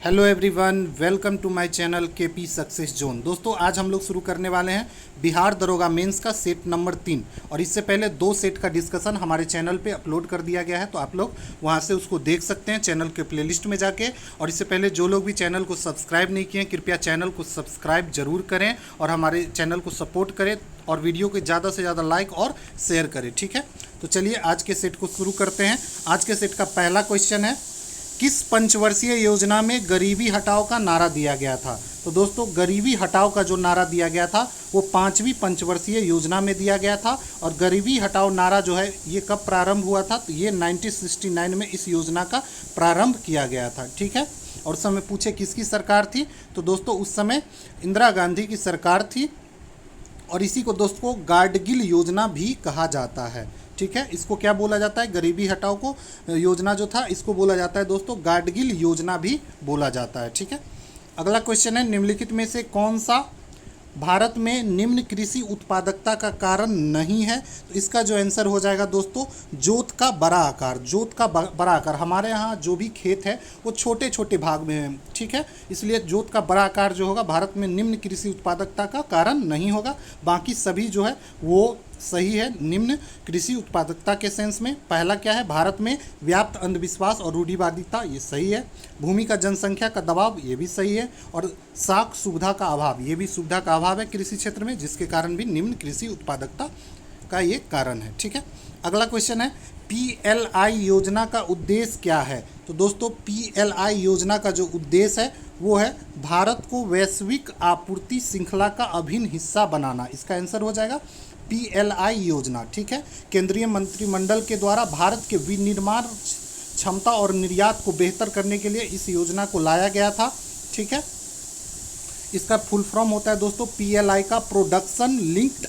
Hello everyone, welcome to my channel KP success zone. दोस्तों, आज हम लोग शुरू करने वाले हैं बिहार दरोगा मेंस का सेट नंबर 3। और इससे पहले 2 सेट का डिस्कशन हमारे चैनल पे अपलोड कर दिया गया है, तो आप लोग वहां से उसको देख सकते हैं चैनल के प्लेलिस्ट में जाके। और इससे पहले जो लोग भी चैनल को सब्सक्राइब नहीं किए, कृपया चैनल को सब्सक्राइब जरूर करें और हमारे चैनल को सपोर्ट करें और वीडियो को ज़्यादा से ज़्यादा लाइक और शेयर करें, ठीक है। तो चलिए आज के सेट को शुरू करते हैं। आज के सेट का पहला क्वेश्चन है, किस पंचवर्षीय योजना में गरीबी हटाओ का नारा दिया गया था। तो दोस्तों, गरीबी हटाओ का जो नारा दिया गया था वो 5वीं पंचवर्षीय योजना में दिया गया था। और गरीबी हटाओ नारा जो है ये कब प्रारंभ हुआ था, तो ये 1969 में इस योजना का प्रारंभ किया गया था, ठीक है। और उस समय पूछे किसकी सरकार थी, तो दोस्तों उस समय इंदिरा गांधी की सरकार थी। और इसी को दोस्तों गाडगिल योजना भी कहा जाता है, ठीक है। इसको क्या बोला जाता है, गरीबी हटाओ को योजना जो था इसको बोला जाता है दोस्तों गाडगिल योजना भी बोला जाता है, ठीक है। अगला क्वेश्चन है, निम्नलिखित में से कौन सा भारत में निम्न कृषि उत्पादकता का कारण नहीं है। तो इसका जो आंसर हो जाएगा दोस्तों जोत का बड़ा आकार। जोत का बड़ा आकार, हमारे यहाँ जो भी खेत है वो छोटे छोटे भाग में है, ठीक है। इसलिए जोत का बड़ा आकार जो होगा भारत में निम्न कृषि उत्पादकता का कारण नहीं होगा। बाकी सभी जो है वो सही है निम्न कृषि उत्पादकता के सेंस में। पहला क्या है, भारत में व्याप्त अंधविश्वास और रूढ़िवादिता, ये सही है। भूमि का जनसंख्या का दबाव, ये भी सही है। और साख सुविधा का अभाव, ये भी सुविधा का अभाव है कृषि क्षेत्र में, जिसके कारण भी निम्न कृषि उत्पादकता का ये कारण है, ठीक है। अगला क्वेश्चन है, पीएलआई योजना का उद्देश्य क्या है। तो दोस्तों पीएलआई योजना का जो उद्देश्य है वो है भारत को वैश्विक आपूर्ति श्रृंखला का अभिन्न हिस्सा बनाना। इसका आंसर हो जाएगा पीएलआई योजना, ठीक है। केंद्रीय मंत्रिमंडल के द्वारा भारत के विनिर्माण क्षमता और निर्यात को बेहतर करने के लिए इस योजना को लाया गया था, ठीक है। इसका फुल फॉर्म होता है दोस्तों पीएलआई का प्रोडक्शन लिंक्ड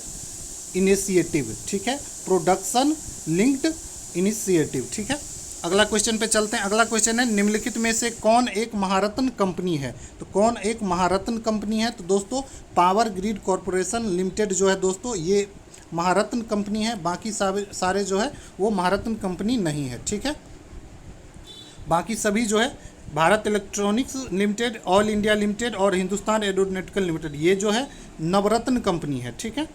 इनिशिएटिव, ठीक है। प्रोडक्शन लिंक्ड इनिशिएटिव, ठीक है। अगला क्वेश्चन पे चलते हैं। अगला क्वेश्चन है, निम्नलिखित में से कौन एक महारत्न कंपनी है। तो कौन एक महारत्न कंपनी है, तो दोस्तों पावर ग्रिड कॉरपोरेशन लिमिटेड जो है दोस्तों ये महारत्न कंपनी है। बाकी सारे जो है वो महारत्न कंपनी नहीं है, ठीक है। बाकी सभी जो है Bharat electronics limited, all India limited और हिंदुस्तान एरोनॉटिकल लिमिटेड, ये जो है नवरत्न कंपनी है, ठीक है।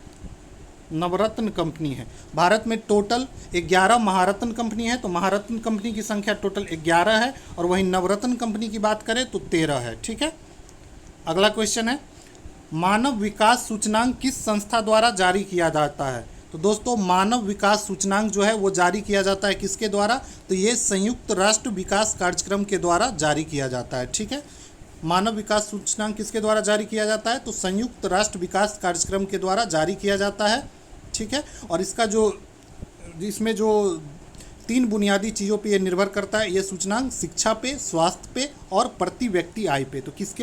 नवरत्न कंपनी है। भारत में टोटल 11 महारत्न कंपनी है, तो महारत्न कंपनी की संख्या टोटल 11 है। और वहीं नवरत्न कंपनी की बात करें तो 13 है, ठीक है। अगला क्वेश्चन है, मानव विकास सूचकांक किस संस्था द्वारा जारी किया जाता है। तो दोस्तों मानव विकास सूचकांक जो है वो जारी किया जाता है किसके द्वारा, तो ये संयुक्त राष्ट्र विकास कार्यक्रम के द्वारा जारी किया जाता है, ठीक है। मानव विकास सूचकांक किसके द्वारा जारी किया जाता है, तो संयुक्त राष्ट्र विकास कार्यक्रम के द्वारा जारी किया जाता है, ठीक है। और इसका जो इसमें जो 3 बुनियादी चीज़ों पे ये निर्भर करता है, ये सूचकांक शिक्षा पे, स्वास्थ्य पे और प्रति व्यक्ति आय पे। तो किस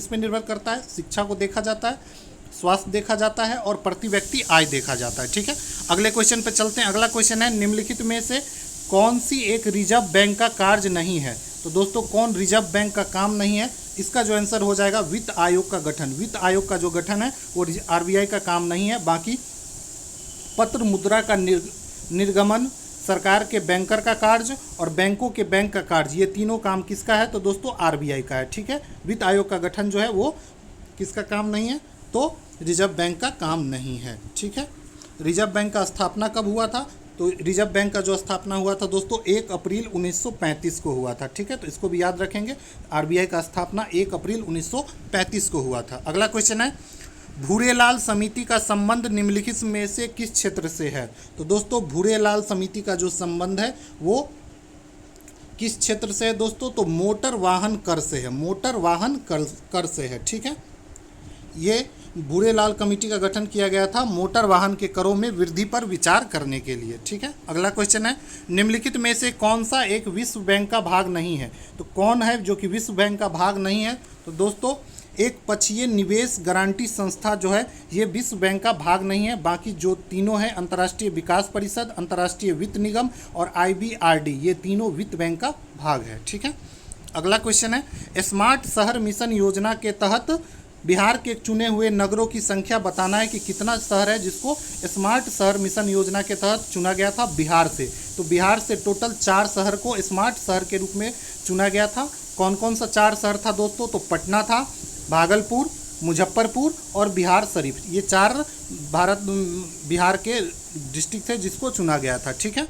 पे निर्भर करता है, शिक्षा को देखा जाता है, स्वास्थ्य देखा जाता है और प्रति व्यक्ति आय देखा जाता है, ठीक है। अगले क्वेश्चन पे चलते हैं। अगला क्वेश्चन है, निम्नलिखित में से कौन सी एक रिजर्व बैंक का कार्य नहीं है। तो दोस्तों कौन रिजर्व बैंक का काम नहीं है, इसका जो आंसर हो जाएगा वित्त आयोग का गठन। वित्त आयोग का जो गठन है वो आरबीआई का काम नहीं है। बाकी पत्र मुद्रा का निर्गमन, सरकार के बैंकर का कार्य और बैंकों के बैंक का कार्य, ये तीनों काम किसका है, तो दोस्तों आरबीआई का है, ठीक है। वित्त आयोग का गठन जो है वो किसका काम नहीं है, तो रिजर्व बैंक का काम नहीं है, ठीक है। रिजर्व बैंक का स्थापना कब हुआ था, तो रिजर्व बैंक का जो स्थापना हुआ था दोस्तों 1 अप्रैल 1935 को हुआ था, ठीक है। तो इसको भी याद रखेंगे, आरबीआई का स्थापना 1 अप्रैल 1935 को हुआ था। अगला क्वेश्चन है, भूरेलाल समिति का संबंध निम्नलिखित में से किस क्षेत्र से है। तो दोस्तों भूरेलाल समिति का जो संबंध है वो किस क्षेत्र से है दोस्तों, तो मोटर वाहन कर से है। मोटर वाहन कर से है, ठीक है। ये भूरेलाल कमेटी का गठन किया गया था मोटर वाहन के करों में वृद्धि पर विचार करने के लिए, ठीक है। अगला क्वेश्चन है, निम्नलिखित में से कौन सा एक विश्व बैंक का भाग नहीं है। तो कौन है जो कि विश्व बैंक का भाग नहीं है, तो दोस्तों एक पक्षीय निवेश गारंटी संस्था जो है ये विश्व बैंक का भाग नहीं है। बाकी जो तीनों है अंतर्राष्ट्रीय विकास परिषद, अंतर्राष्ट्रीय वित्त निगम और आईबीआरडी, ये तीनों वित्त बैंक का भाग है, ठीक है। अगला क्वेश्चन है, स्मार्ट शहर मिशन योजना के तहत बिहार के चुने हुए नगरों की संख्या बताना है कि कितना शहर है जिसको स्मार्ट शहर मिशन योजना के तहत चुना गया था बिहार से। तो बिहार से टोटल 4 शहर को स्मार्ट शहर के रूप में चुना गया था। कौन कौन सा 4 शहर था दोस्तों? तो पटना था, भागलपुर, मुजफ्फरपुर और बिहार शरीफ। ये 4 बिहार के डिस्ट्रिक्ट थे जिसको चुना गया था, ठीक है,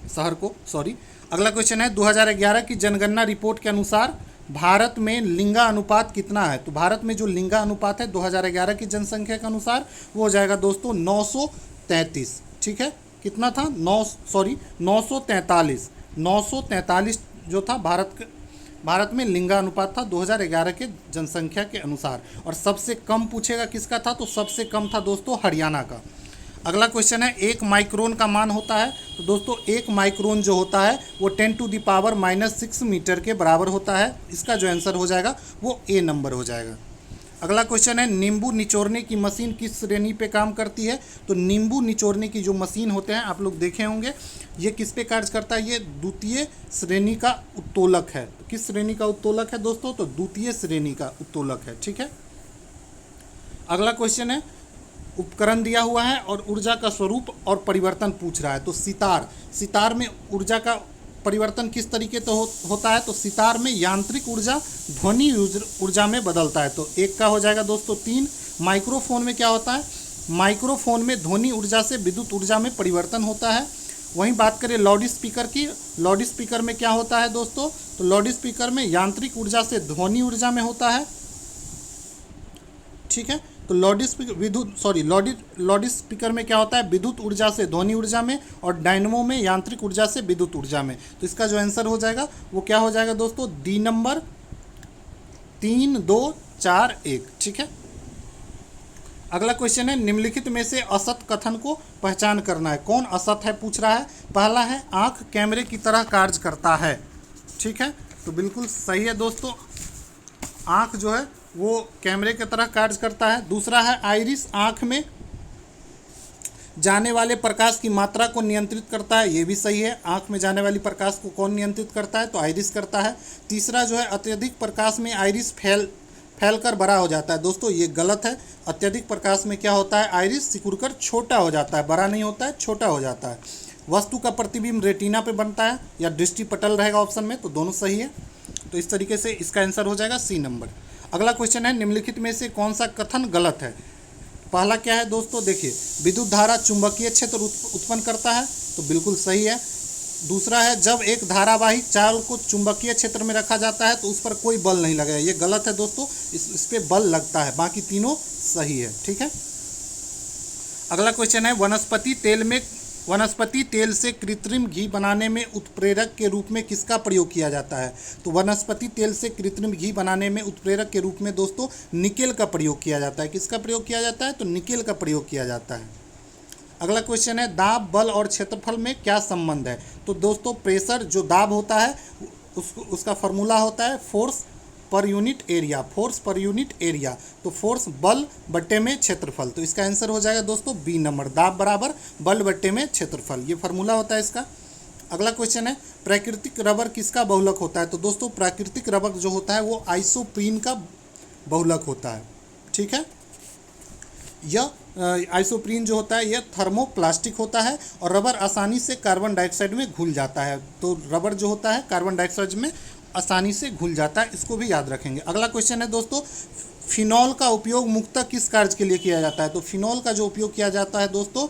शहर को, सॉरी। अगला क्वेश्चन है 2011 की जनगणना रिपोर्ट के अनुसार भारत में लिंगा अनुपात कितना है? तो भारत में जो लिंगा अनुपात है 2011 की जनसंख्या के अनुसार वो हो जाएगा दोस्तों 933, ठीक है। कितना था? 943। 943 जो था भारत में लिंगानुपात था 2011 के जनसंख्या के अनुसार। और सबसे कम पूछेगा किसका था? तो सबसे कम था दोस्तों हरियाणा का। अगला क्वेश्चन है 1 माइक्रोन का मान होता है। तो दोस्तों 1 माइक्रोन जो होता है वो 10⁻⁻6 मीटर के बराबर होता है। इसका जो आंसर हो जाएगा वो ए नंबर हो जाएगा। अगला क्वेश्चन है नींबू निचोड़ने की मशीन किस श्रेणी पे काम करती है? तो नींबू निचोड़ने की जो मशीन होते हैं आप लोग देखे होंगे, ये किस पे कार्य करता है? ये द्वितीय श्रेणी का उत्तोलक है। तो किस श्रेणी का उत्तोलक है दोस्तों? तो द्वितीय श्रेणी का उत्तोलक है, ठीक है। अगला क्वेश्चन है उपकरण दिया हुआ है और ऊर्जा का स्वरूप और परिवर्तन पूछ रहा है। तो सितार में ऊर्जा का परिवर्तन किस तरीके से होता है? तो सितार में यांत्रिक ऊर्जा ध्वनि ऊर्जा में बदलता है। तो एक का हो जाएगा दोस्तों 3। माइक्रोफोन में क्या होता है? माइक्रोफोन में ध्वनि ऊर्जा से विद्युत ऊर्जा में परिवर्तन होता है। वहीं बात करें लाउड स्पीकर की, लाउड स्पीकर में क्या होता है दोस्तों? तो लाउड स्पीकर में यांत्रिक ऊर्जा से ध्वनि ऊर्जा में होता है, ठीक है। तो लाउड स्पीकर में क्या होता है? विद्युत ऊर्जा से ध्वनि ऊर्जा में, और डायनमो में यांत्रिक ऊर्जा से विद्युत ऊर्जा में। तो इसका जो आंसर हो जाएगा वो क्या हो जाएगा दोस्तों? डी नंबर 3, 2, 4, 1, ठीक है। अगला क्वेश्चन है निम्नलिखित में से असत कथन को पहचान करना है। कौन असत है पूछ रहा है। पहला है आंख कैमरे की तरह कार्य करता है, ठीक है, तो बिल्कुल सही है दोस्तों, आंख जो है वो कैमरे की तरह कार्य करता है। दूसरा है आइरिस आंख में जाने वाले प्रकाश की मात्रा को नियंत्रित करता है, ये भी सही है। आंख में जाने वाली प्रकाश को कौन नियंत्रित करता है? तो आइरिस करता है। तीसरा जो है अत्यधिक प्रकाश में आइरिस फैलकर बड़ा हो जाता है। दोस्तों ये गलत है। अत्यधिक प्रकाश में क्या होता है? आइरिस सिकुड़कर छोटा हो जाता है, बड़ा नहीं होता है, छोटा हो जाता है। वस्तु का प्रतिबिंब रेटिना पे बनता है या दृष्टि पटल रहेगा ऑप्शन में, तो दोनों सही है। तो इस तरीके से इसका आंसर हो जाएगा सी नंबर। अगला क्वेश्चन है निम्नलिखित में से कौन सा कथन गलत है। पहला क्या है दोस्तों? देखिए विद्युत धारा चुंबकीय क्षेत्र उत्पन्न करता है, तो बिल्कुल सही है। दूसरा है जब एक धारावाहिक चाल को चुंबकीय क्षेत्र में रखा जाता है तो उस पर कोई बल नहीं लगेगा, ये गलत है दोस्तों, इस पे बल लगता है। बाकी तीनों सही है, ठीक है। अगला क्वेश्चन है वनस्पति तेल से कृत्रिम घी बनाने में उत्प्रेरक के रूप में किसका प्रयोग किया जाता है? तो वनस्पति तेल से कृत्रिम घी बनाने में उत्प्रेरक के रूप में दोस्तों निकेल का प्रयोग किया जाता है। किसका प्रयोग किया जाता है? तो निकेल का प्रयोग किया जाता है। अगला क्वेश्चन है दाब, बल और क्षेत्रफल में क्या संबंध है? तो दोस्तों प्रेशर जो दाब होता है उसका फॉर्मूला होता है force per unit area, force per unit area. तो फोर्स बल बट्टे में क्षेत्रफल, तो इसका आंसर हो जाएगा दोस्तों बी नंबर, दाब बराबर बल बट्टे में क्षेत्रफल, ये फार्मूला होता है इसका। अगला क्वेश्चन है प्राकृतिक रबर किसका बहुलक होता है? तो दोस्तों प्राकृतिक रबर जो होता है वो आइसोप्रीन का बहुलक होता है, ठीक है। यह आइसोप्रीन जो होता है यह थर्मोप्लास्टिक होता है और रबर आसानी से कार्बन डाइऑक्साइड में घुल जाता है। तो रबर जो होता है कार्बन डाइऑक्साइड में आसानी से घुल जाता है, इसको भी याद रखेंगे। अगला क्वेश्चन है दोस्तों फिनॉल का उपयोग मुख्यतः किस कार्य के लिए किया जाता है? तो फिनॉल का जो उपयोग किया जाता है दोस्तों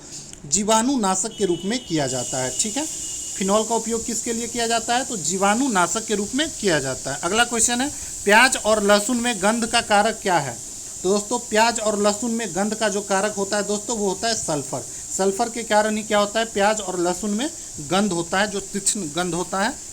जीवाणुनाशक के रूप में किया जाता है, ठीक है। फिनॉल का उपयोग किसके लिए किया जाता है? तो जीवाणुनाशक के रूप में किया जाता है। अगला क्वेश्चन है प्याज और लहसुन में गंध का कारक क्या है? तो दोस्तों प्याज और लहसुन में गंध का जो कारक होता है दोस्तों वो होता है सल्फर। सल्फर के कारण ही क्या होता है? प्याज और लहसुन में गंध होता है, जो तीक्ष्ण गंध होता है,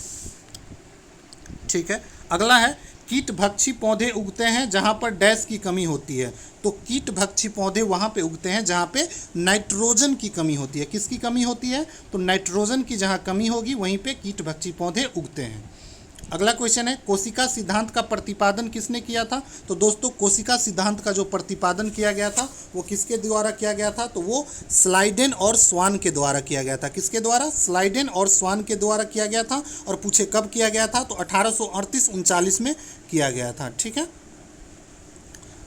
ठीक है। अगला है कीट भक्षी पौधे उगते हैं जहाँ पर डैश की कमी होती है। तो कीट भक्षी पौधे वहाँ पे उगते हैं जहाँ पे नाइट्रोजन की कमी होती है। किसकी कमी होती है? तो नाइट्रोजन की जहाँ कमी होगी वहीं पे कीट भक्षी पौधे उगते हैं। अगला क्वेश्चन है कोशिका सिद्धांत का प्रतिपादन किसने किया था? तो दोस्तों कोशिका सिद्धांत का जो प्रतिपादन किया गया था वो किसके द्वारा किया गया था? तो वो स्लाइडेन और स्वान के द्वारा किया गया था। किसके द्वारा? स्लाइडेन और स्वान के द्वारा किया गया था। और पूछे कब किया गया था? तो 1838-39 में किया गया था, ठीक है।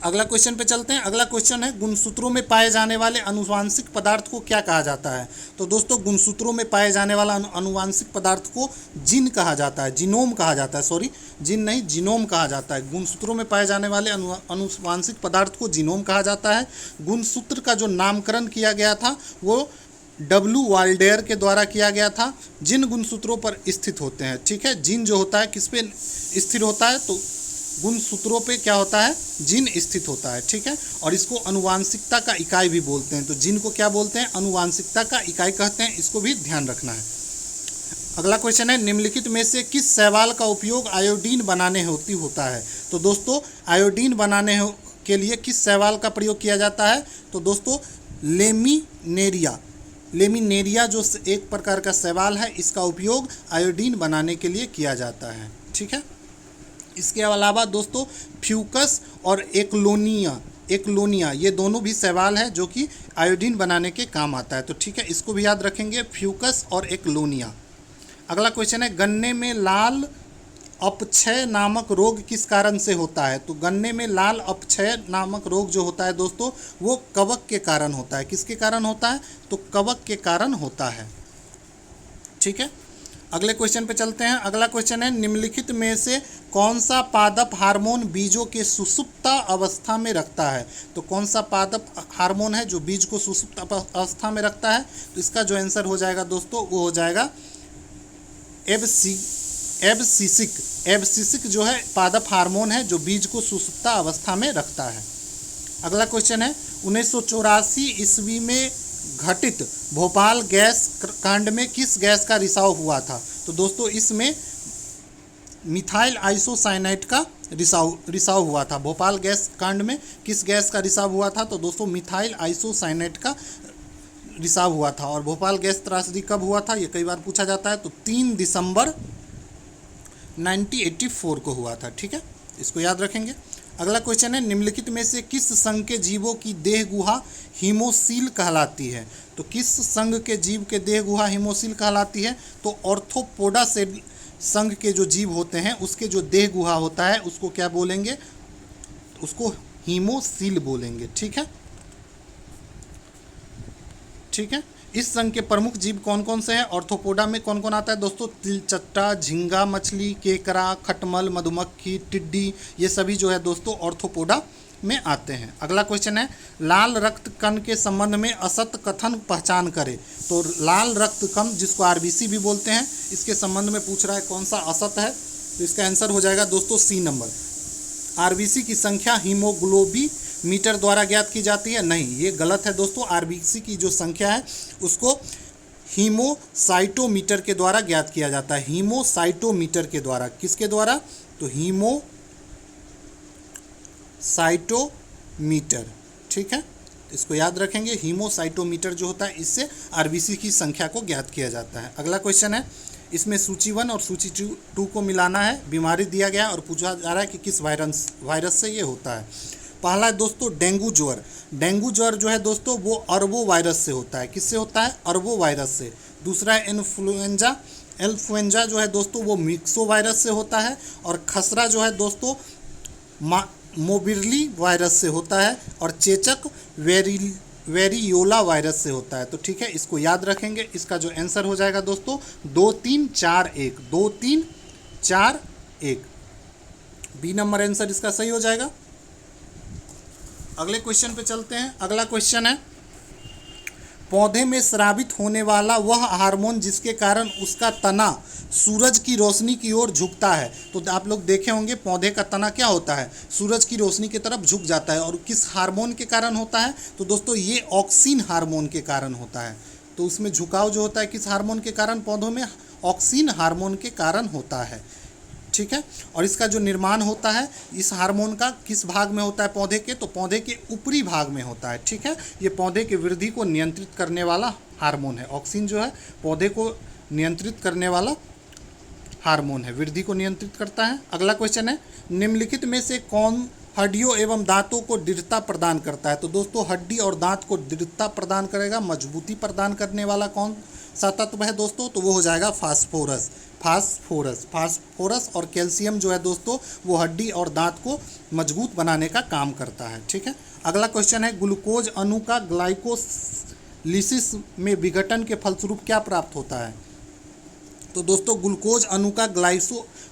अगला क्वेश्चन पे चलते हैं। अगला क्वेश्चन है गुणसूत्रों में पाए जाने वाले अनुवांशिक पदार्थ को क्या कहा जाता है। तो दोस्तों गुणसूत्रों में पाए जाने वाला अनुवांशिक पदार्थ को जीन कहा जाता है, जीनोम कहा जाता है, सॉरी जीन नहीं जीनोम कहा जाता है। गुणसूत्रों में पाए जाने वाले अनुवांशिक पदार्थ को जीनोम कहा जाता है। गुणसूत्र का जो नामकरण किया गया था वो डब्ल्यू वाल्डेयर के द्वारा किया गया था। जिन गुणसूत्रों पर स्थित होते हैं, ठीक है, जीन जो होता है किस पे स्थिर होता है, तो गुणसूत्रों पे क्या होता है, जीन स्थित होता है, ठीक है। और इसको अनुवांशिकता का इकाई भी बोलते हैं। तो जीन को क्या बोलते हैं, अनुवांशिकता का इकाई कहते हैं, इसको भी ध्यान रखना है। अगला क्वेश्चन है निम्नलिखित में से किस शैवाल का उपयोग आयोडीन बनाने होता है। तो दोस्तों आयोडीन बनाने के लिए किस शैवाल का प्रयोग किया जाता है, तो दोस्तों लेमिनेरिया जो एक प्रकार का शैवाल है, इसका उपयोग आयोडीन बनाने के लिए किया जाता है, ठीक है। इसके अलावा दोस्तों फ्यूकस और एकलोनिया ये दोनों भी शैवाल है जो कि आयोडीन बनाने के काम आता है। तो ठीक है, इसको भी याद रखेंगे, फ्यूकस और एकलोनिया। अगला क्वेश्चन है गन्ने में लाल अपक्षय नामक रोग किस कारण से होता है। तो गन्ने में लाल अपक्षय नामक रोग जो होता है दोस्तों वो कवक के कारण होता है। किसके कारण होता है, तो कवक के कारण होता है, ठीक है। अगले क्वेश्चन पे चलते हैं। अगला क्वेश्चन है निम्नलिखित में से कौन सा पादप हार्मोन बीजों के सुषुप्त अवस्था में रखता है। तो कौन सा पादप हार्मोन है जो बीज को सुषुप्त अवस्था में रखता है, तो इसका जो आंसर हो जाएगा दोस्तों वो हो जाएगा एब्सिसिक जो है पादप हार्मोन है जो बीज को सुषुप्त अवस्था में रखता है। अगला क्वेश्चन है 1984 ईस्वी में घटित भोपाल गैस कांड में किस गैस का रिसाव हुआ था। तो दोस्तों इसमें मिथाइल आइसोसाइनेट का रिसाव हुआ था। भोपाल गैस कांड में किस गैस का रिसाव हुआ था, तो दोस्तों मिथाइल आइसोसाइनेट का रिसाव हुआ था। और भोपाल गैस त्रासदी कब हुआ था, ये कई बार पूछा जाता है, तो 3 दिसंबर 1984 को हुआ था, ठीक है, इसको याद रखेंगे। अगला क्वेश्चन है निम्नलिखित में से किस संघ के जीवों की देह गुहा हीमोसील कहलाती है। तो किस संघ के जीव के देह गुहा हीमोसील कहलाती है, तो ऑर्थोपोडा से संघ के जो जीव होते हैं उसके जो देह गुहा होता है उसको क्या बोलेंगे, उसको हीमोसील बोलेंगे, ठीक है, ठीक है। इस संघ के प्रमुख जीव कौन कौन से हैं, ऑर्थोपोडा में कौन कौन आता है दोस्तों, तिलचट्टा, झींगा मछली, केकड़ा, खटमल, मधुमक्खी, टिड्डी, ये सभी जो है दोस्तों ऑर्थोपोडा में आते हैं। अगला क्वेश्चन है लाल रक्त कण के संबंध में असत कथन पहचान करें। तो लाल रक्त कण जिसको आरबीसी भी बोलते हैं, इसके संबंध में पूछ रहा है कौन सा असत है, तो इसका आंसर हो जाएगा दोस्तों सी नंबर। आरबीसी की संख्या हीमोग्लोबिमीटर द्वारा ज्ञात की जाती है, नहीं ये गलत है दोस्तों। आरबीसी की जो संख्या है उसको हीमोसाइटोमीटर के द्वारा ज्ञात किया जाता है। हीमोसाइटोमीटर के द्वारा, किसके द्वारा, तो हीमोसाइटोमीटर, ठीक है, इसको याद रखेंगे। हीमोसाइटोमीटर जो होता है इससे आरबीसी की संख्या को ज्ञात किया जाता है। अगला क्वेश्चन है इसमें सूची 1 और सूची 2 को मिलाना है। बीमारी दिया गया और पूछा जा रहा है कि किस वायरस से ये होता है। पहला है दोस्तों डेंगू ज्वर। डेंगू ज्वर जो है दोस्तों वो अरबो वायरस से होता है। किससे होता है, अरबो वायरस से। दूसरा है इन्फ्लुएंजा जो है दोस्तों वो मिक्सो वायरस से होता है। और खसरा जो है दोस्तों मोबिरली वायरस से होता है। और चेचक वेरियोला वायरस से होता है। तो ठीक है, इसको याद रखेंगे। इसका जो आंसर हो जाएगा दोस्तों 2 3 4 1, 2 3 4 1, बी नंबर आंसर इसका सही हो जाएगा। अगले क्वेश्चन पे चलते हैं। अगला क्वेश्चन है पौधे में स्रावित होने वाला वह हार्मोन जिसके कारण उसका तना सूरज की रोशनी की ओर झुकता है। तो आप लोग देखे होंगे पौधे का तना क्या होता है, सूरज की रोशनी की तरफ झुक जाता है। और किस हार्मोन के कारण होता है, तो दोस्तों ये ऑक्सिन हार्मोन के कारण होता है। तो उसमें झुकाव जो होता है किस हार्मोन के कारण, पौधों में ऑक्सिन हार्मोन के कारण होता है, ठीक है। और इसका जो निर्माण होता है इस हार्मोन का किस भाग में होता है पौधे के, तो पौधे के ऊपरी भाग में होता है, ठीक है। ये पौधे की वृद्धि को नियंत्रित करने वाला हार्मोन है। ऑक्सिन जो है पौधे को नियंत्रित करने वाला हार्मोन है, वृद्धि को नियंत्रित करता है। अगला क्वेश्चन है निम्नलिखित में से कौन हड्डियों एवं दांतों को दृढ़ता प्रदान करता है। तो दोस्तों हड्डी और दांत को दृढ़ता प्रदान करेगा, मजबूती प्रदान करने वाला कौन सा तत्व है दोस्तों, तो वो हो जाएगा फास्फोरस। फास्फोरस और कैल्शियम जो है दोस्तों वो हड्डी और दांत को मजबूत बनाने का काम करता है। ठीक है, अगला क्वेश्चन है ग्लूकोज अणु का ग्लाइकोलिसिस में विघटन के फलस्वरूप क्या प्राप्त होता है। तो दोस्तों ग्लूकोज अणु का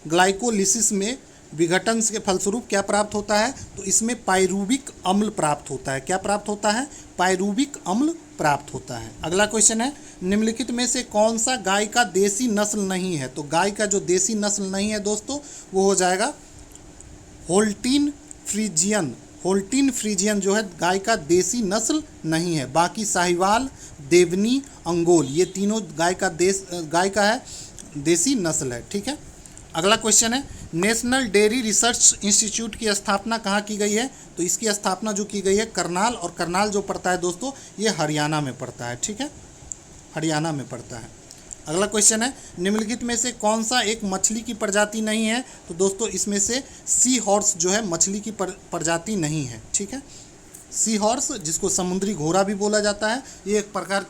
ग्लाइकोलिसिस में विघटन के फलस्वरूप क्या प्राप्त होता है, तो इसमें पाइरूविक अम्ल प्राप्त होता है। क्या प्राप्त होता है, पाइरूविक अम्ल प्राप्त होता है। अगला क्वेश्चन है निम्नलिखित में से कौन सा गाय का देसी नस्ल नहीं है। तो गाय का जो देसी नस्ल नहीं है दोस्तों वो हो जाएगा होल्टीन फ्रीजियन। होल्टीन फ्रीजियन जो है गाय का देसी नस्ल नहीं है। बाकी साहिवाल, देवनी, अंगोल ये तीनों गाय का है देसी नस्ल है। ठीक है, अगला क्वेश्चन है नेशनल डेयरी रिसर्च इंस्टीट्यूट की स्थापना कहाँ की गई है। तो इसकी स्थापना जो की गई है करनाल, और करनाल जो पड़ता है दोस्तों ये हरियाणा में पड़ता है। ठीक है, हरियाणा में पड़ता है। अगला क्वेश्चन है निम्नलिखित में से कौन सा एक मछली की प्रजाति नहीं है। तो दोस्तों इसमें से सी हॉर्स जो है मछली की प्रजाति नहीं है। ठीक है, सी हॉर्स जिसको समुद्री घोड़ा भी बोला जाता है, ये एक प्रकार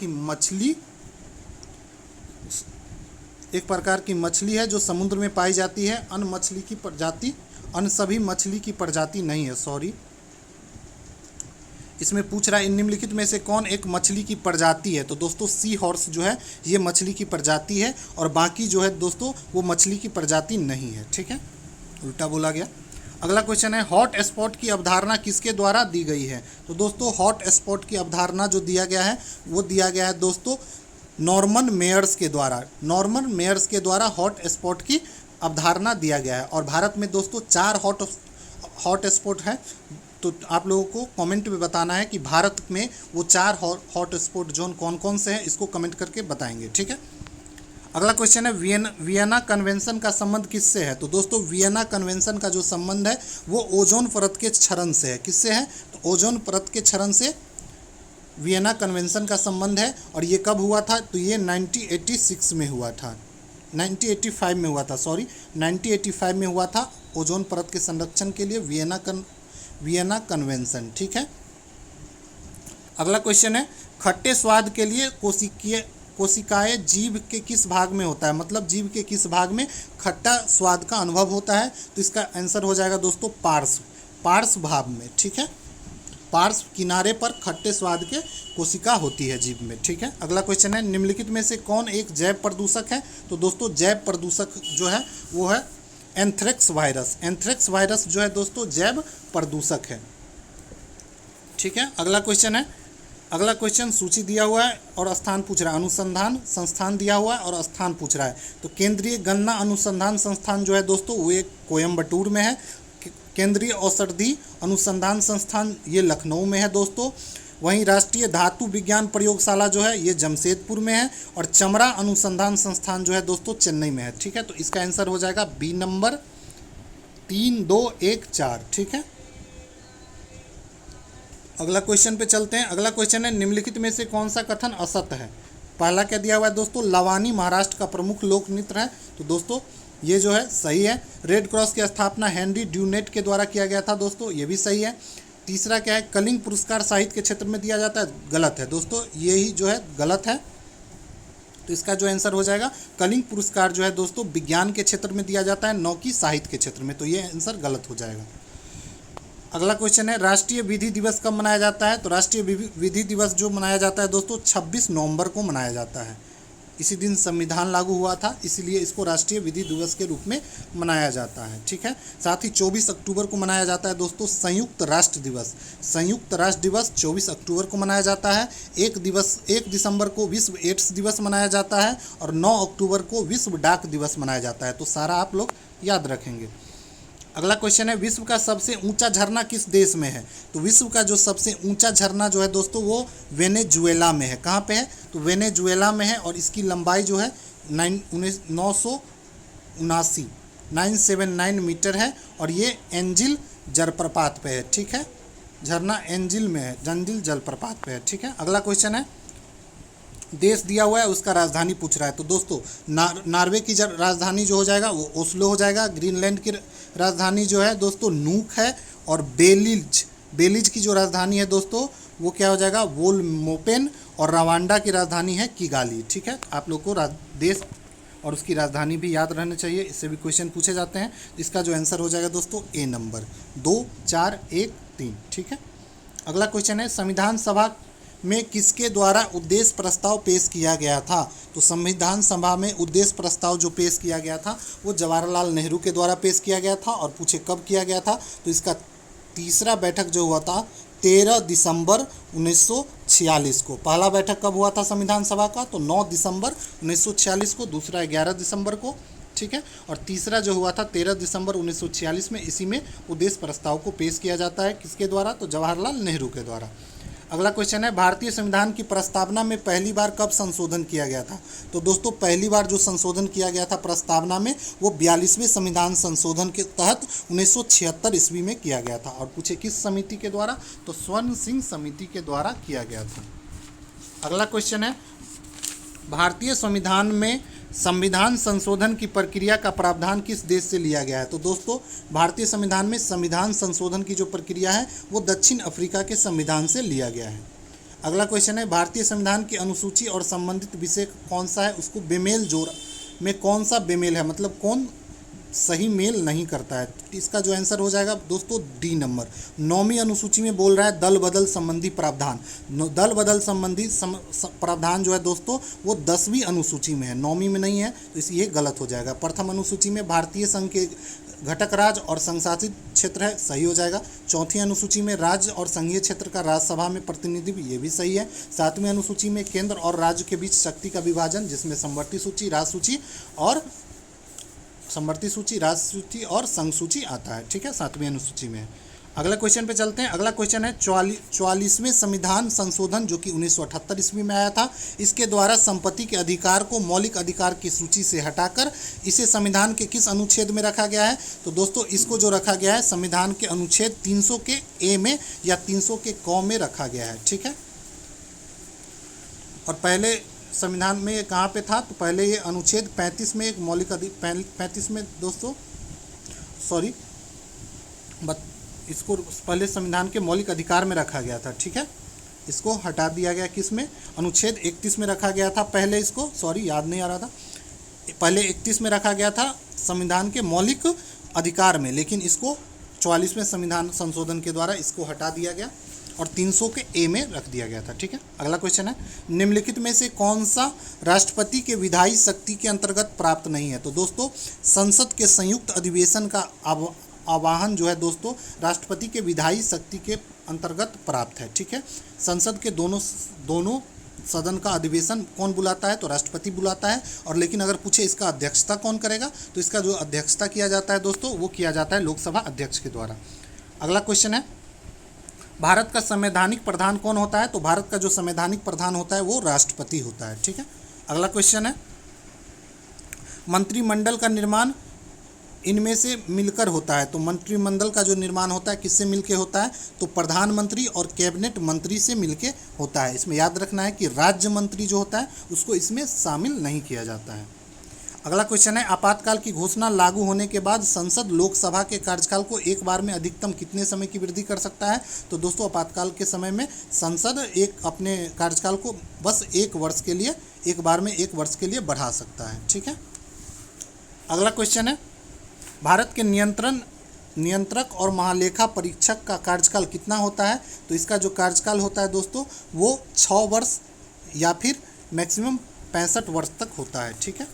की मछली है जो समुद्र में पाई जाती है। अन्य सभी मछली की प्रजाति नहीं है। सॉरी, इसमें पूछ रहा है निम्नलिखित में से कौन एक मछली की प्रजाति है। तो दोस्तों सी हॉर्स जो है ये मछली की प्रजाति है, और बाकी जो है दोस्तों वो मछली की प्रजाति नहीं है। ठीक है, उल्टा बोला गया। अगला क्वेश्चन है हॉट स्पॉट की अवधारणा किसके द्वारा दी गई है। तो दोस्तों हॉट स्पॉट की अवधारणा जो दिया गया है वो दिया गया है दोस्तों नॉर्मन मेयर्स के द्वारा। नॉर्मन मेयर्स के द्वारा हॉट स्पॉट की अवधारणा दिया गया है। और भारत में दोस्तों 4 हॉट स्पॉट है। तो आप लोगों को कमेंट में बताना है कि भारत में वो 4 हॉट स्पॉट जोन कौन कौन से हैं, इसको कमेंट करके बताएंगे। ठीक है, अगला क्वेश्चन है वियना कन्वेंशन का संबंध किससे है। तो दोस्तों वियना कन्वेंशन का जो संबंध है वो ओजोन परत के क्षरण से है। किससे है, तो ओजोन परत के क्षरण से वियना कन्वेंशन का संबंध है। और ये कब हुआ था, तो ये 1986 में हुआ था, 1985 में हुआ था, सॉरी 1985 में हुआ था ओजोन परत के संरक्षण के लिए वियना कन्वेंशन। ठीक है, अगला क्वेश्चन है खट्टे स्वाद के लिए कोशिकाएं जीभ के किस भाग में होता है, मतलब जीभ के किस भाग में खट्टा स्वाद का अनुभव होता है। तो इसका आंसर हो जाएगा दोस्तों पार्श्व भाग में। ठीक है, पार्श्व किनारे पर खट्टे स्वाद के कोशिका होती है जीभ में। ठीक है, अगला क्वेश्चन है निम्नलिखित में से कौन एक जैव प्रदूषक है। तो दोस्तों जैव प्रदूषक जो है वो है एंथ्रेक्स वायरस। एंथ्रेक्स वायरस जो है दोस्तों जैव प्रदूषक है। ठीक है, अगला क्वेश्चन सूची दिया हुआ है और स्थान पूछ रहा है। अनुसंधान संस्थान दिया हुआ है और स्थान पूछ रहा है। तो केंद्रीय गन्ना अनुसंधान संस्थान जो है दोस्तों वो एक कोयम्बटूर में है। केंद्रीय औषधि अनुसंधान संस्थान ये लखनऊ में है दोस्तों। वहीं राष्ट्रीय धातु विज्ञान प्रयोगशाला जो है ये जमशेदपुर में है। और चमड़ा अनुसंधान संस्थान जो है दोस्तों चेन्नई में है। ठीक है, तो इसका आंसर हो जाएगा बी नंबर 3214। ठीक है, अगला क्वेश्चन पे चलते हैं। अगला क्वेश्चन है निम्नलिखित में से कौन सा कथन असत्य है। पहला क्या दिया हुआ है दोस्तों, लवानी महाराष्ट्र का प्रमुख लोक नृत्य है। तो दोस्तों ये जो है सही है। रेड क्रॉस की स्थापना हेनरी ड्यूनेट के द्वारा किया गया था दोस्तों, ये भी सही है। तीसरा क्या है, कलिंग पुरस्कार साहित्य के क्षेत्र में दिया जाता है, गलत है दोस्तों, ये ही जो है गलत है। तो इसका जो आंसर हो जाएगा कलिंग पुरस्कार जो है दोस्तों विज्ञान के क्षेत्र में दिया जाता है, न कि साहित्य के क्षेत्र में। तो ये आंसर गलत हो जाएगा। अगला क्वेश्चन है राष्ट्रीय विधि दिवस कब मनाया जाता है। तो राष्ट्रीय विधि दिवस जो मनाया जाता है दोस्तों 26 नवंबर को मनाया जाता है। इसी दिन संविधान लागू हुआ था, इसीलिए इसको राष्ट्रीय विधि दिवस के रूप में मनाया जाता है। ठीक है, साथ ही 24 अक्टूबर को मनाया जाता है दोस्तों संयुक्त राष्ट्र दिवस। संयुक्त राष्ट्र दिवस 24 अक्टूबर को मनाया जाता है। 1 दिसंबर को विश्व एड्स दिवस मनाया जाता है और 9 अक्टूबर को विश्व डाक दिवस मनाया जाता है। तो सारा आप लोग याद रखेंगे। अगला क्वेश्चन है विश्व का सबसे ऊंचा झरना किस देश में है। तो विश्व का जो सबसे ऊंचा झरना जो है दोस्तों वो वेनेजुएला में है। कहाँ पे है, तो वेनेजुएला में है और इसकी लंबाई जो है 979 मीटर है और ये एंजिल जलप्रपात पे है। ठीक है, झरना एंजिल में है, एंजिल जलप्रपात पे है। ठीक है, अगला क्वेश्चन है देश दिया हुआ है उसका राजधानी पूछ रहा है। तो दोस्तों नॉर्वे की राजधानी जो हो जाएगा वो ओस्लो हो जाएगा। ग्रीनलैंड की राजधानी जो है दोस्तों नूक है। और बेलिज की जो राजधानी है दोस्तों वो क्या हो जाएगा, वोल्मोपेन, और रवांडा की राजधानी है किगाली। ठीक है, आप लोग को देश और उसकी राजधानी भी याद रहने चाहिए, इससे भी क्वेश्चन पूछे जाते हैं। इसका जो आंसर हो जाएगा दोस्तों ए नंबर, 2 4 1 3। ठीक है, अगला क्वेश्चन है संविधान सभा में किसके द्वारा उद्देश्य प्रस्ताव पेश किया गया था। तो संविधान सभा में उद्देश्य प्रस्ताव जो पेश किया गया था वो जवाहरलाल नेहरू के द्वारा पेश किया गया था। और पूछे कब किया गया था, तो इसका तीसरा बैठक जो हुआ था 13 दिसंबर 1946 को। पहला बैठक कब हुआ था संविधान सभा का, तो 9 दिसंबर 1946 को, दूसरा 11 दिसंबर को। ठीक है, और तीसरा जो हुआ था 13 दिसंबर 1946 में। इसी में उद्देश्य प्रस्ताव को पेश किया जाता है, किसके द्वारा, तो जवाहरलाल नेहरू के द्वारा। अगला क्वेश्चन है भारतीय संविधान की प्रस्तावना में पहली बार कब संशोधन किया गया था। तो दोस्तों पहली बार जो संशोधन किया गया था प्रस्तावना में वो 42वें संविधान संशोधन के तहत 1976 ईस्वी में किया गया था। और पूछे किस समिति के द्वारा, तो स्वर्ण सिंह समिति के द्वारा किया गया था। अगला क्वेश्चन है भारतीय संविधान में संविधान संशोधन की प्रक्रिया का प्रावधान किस देश से लिया गया है। तो दोस्तों भारतीय संविधान में संविधान संशोधन की जो प्रक्रिया है वो दक्षिण अफ्रीका के संविधान से लिया गया है। अगला क्वेश्चन है भारतीय संविधान की अनुसूची और संबंधित विषय कौन सा है, उसको बेमेल जोड़ में कौन सा बेमेल है, मतलब कौन सही मेल नहीं करता है। इसका जो आंसर हो जाएगा दोस्तों डी नंबर, 9वीं अनुसूची में बोल रहा है दल बदल संबंधी प्रावधान। दल बदल संबंधी प्रावधान जो है दोस्तों वो 10वीं अनुसूची में है, 9वीं में नहीं है, तो इसलिए गलत हो जाएगा। प्रथम अनुसूची में भारतीय संघ के घटक राज्य और संघ शासित क्षेत्र है, सही हो जाएगा। चौथी अनुसूची में राज्य और संघीय क्षेत्र का राज्यसभा में प्रतिनिधित्व, ये भी सही है। 7वीं अनुसूची में केंद्र और राज्य के बीच शक्ति का विभाजन, जिसमें समवर्ती सूची, राज सूची और समवर्ती सूची, राज सूची और संघ सूची आता है। ठीक है, 7वीं अनुसूची में। अगला क्वेश्चन पे चलते हैं। अगला क्वेश्चन है 44वें संविधान संशोधन जो कि 1978 ईस्वी में आया था। इसके द्वारा संपत्ति के अधिकार को मौलिक अधिकार की सूची से हटाकर इसे संविधान के किस अनुच्छेद में रखा गया है। तो दोस्तों इसको जो रखा गया है संविधान के अनुच्छेद 300 के ए में या 300 के क में रखा गया है। ठीक है, और पहले संविधान में ये कहाँ पे था, तो पहले ये अनुच्छेद 35 में एक मौलिक 35 में दोस्तों इसको पहले संविधान के मौलिक अधिकार में रखा गया था। ठीक है, इसको हटा दिया गया, किस में, अनुच्छेद 31 में रखा गया था पहले। इसको याद नहीं आ रहा था, पहले 31 में रखा गया था संविधान के मौलिक अधिकार में, लेकिन इसको 44वें संविधान संशोधन के द्वारा इसको हटा दिया गया और 300 के ए में रख दिया गया था। ठीक है, अगला क्वेश्चन है निम्नलिखित में से कौन सा राष्ट्रपति के विधायी शक्ति के अंतर्गत प्राप्त नहीं है। तो दोस्तों संसद के संयुक्त अधिवेशन का आह्वान जो है दोस्तों राष्ट्रपति के विधायी शक्ति के अंतर्गत प्राप्त है। ठीक है, संसद के दोनों सदन का अधिवेशन कौन बुलाता है, तो राष्ट्रपति बुलाता है। और लेकिन अगर पूछे इसका अध्यक्षता कौन करेगा, तो इसका जो अध्यक्षता किया जाता है दोस्तों वो किया जाता है लोकसभा अध्यक्ष के द्वारा। अगला क्वेश्चन है भारत का संवैधानिक प्रधान कौन होता है। तो भारत का जो संवैधानिक प्रधान होता है वो राष्ट्रपति होता है। ठीक है, अगला क्वेश्चन है मंत्रिमंडल का निर्माण इनमें से मिलकर होता है। तो मंत्रिमंडल का जो निर्माण होता है किससे मिलकर होता है, तो प्रधानमंत्री और कैबिनेट मंत्री से मिलकर होता है। इसमें याद रखना है कि राज्य मंत्री जो होता है उसको इसमें शामिल नहीं किया जाता है। अगला क्वेश्चन है आपातकाल की घोषणा लागू होने के बाद संसद लोकसभा के कार्यकाल को एक बार में अधिकतम कितने समय की वृद्धि कर सकता है। तो दोस्तों आपातकाल के समय में संसद अपने कार्यकाल को बस एक बार में एक वर्ष के लिए बढ़ा सकता है। ठीक है, अगला क्वेश्चन है भारत के नियंत्रक और महालेखा परीक्षक का कार्यकाल कितना होता है। तो इसका जो कार्यकाल होता है दोस्तों वो 6 वर्ष या फिर मैक्सिमम 65 वर्ष तक होता है। ठीक है,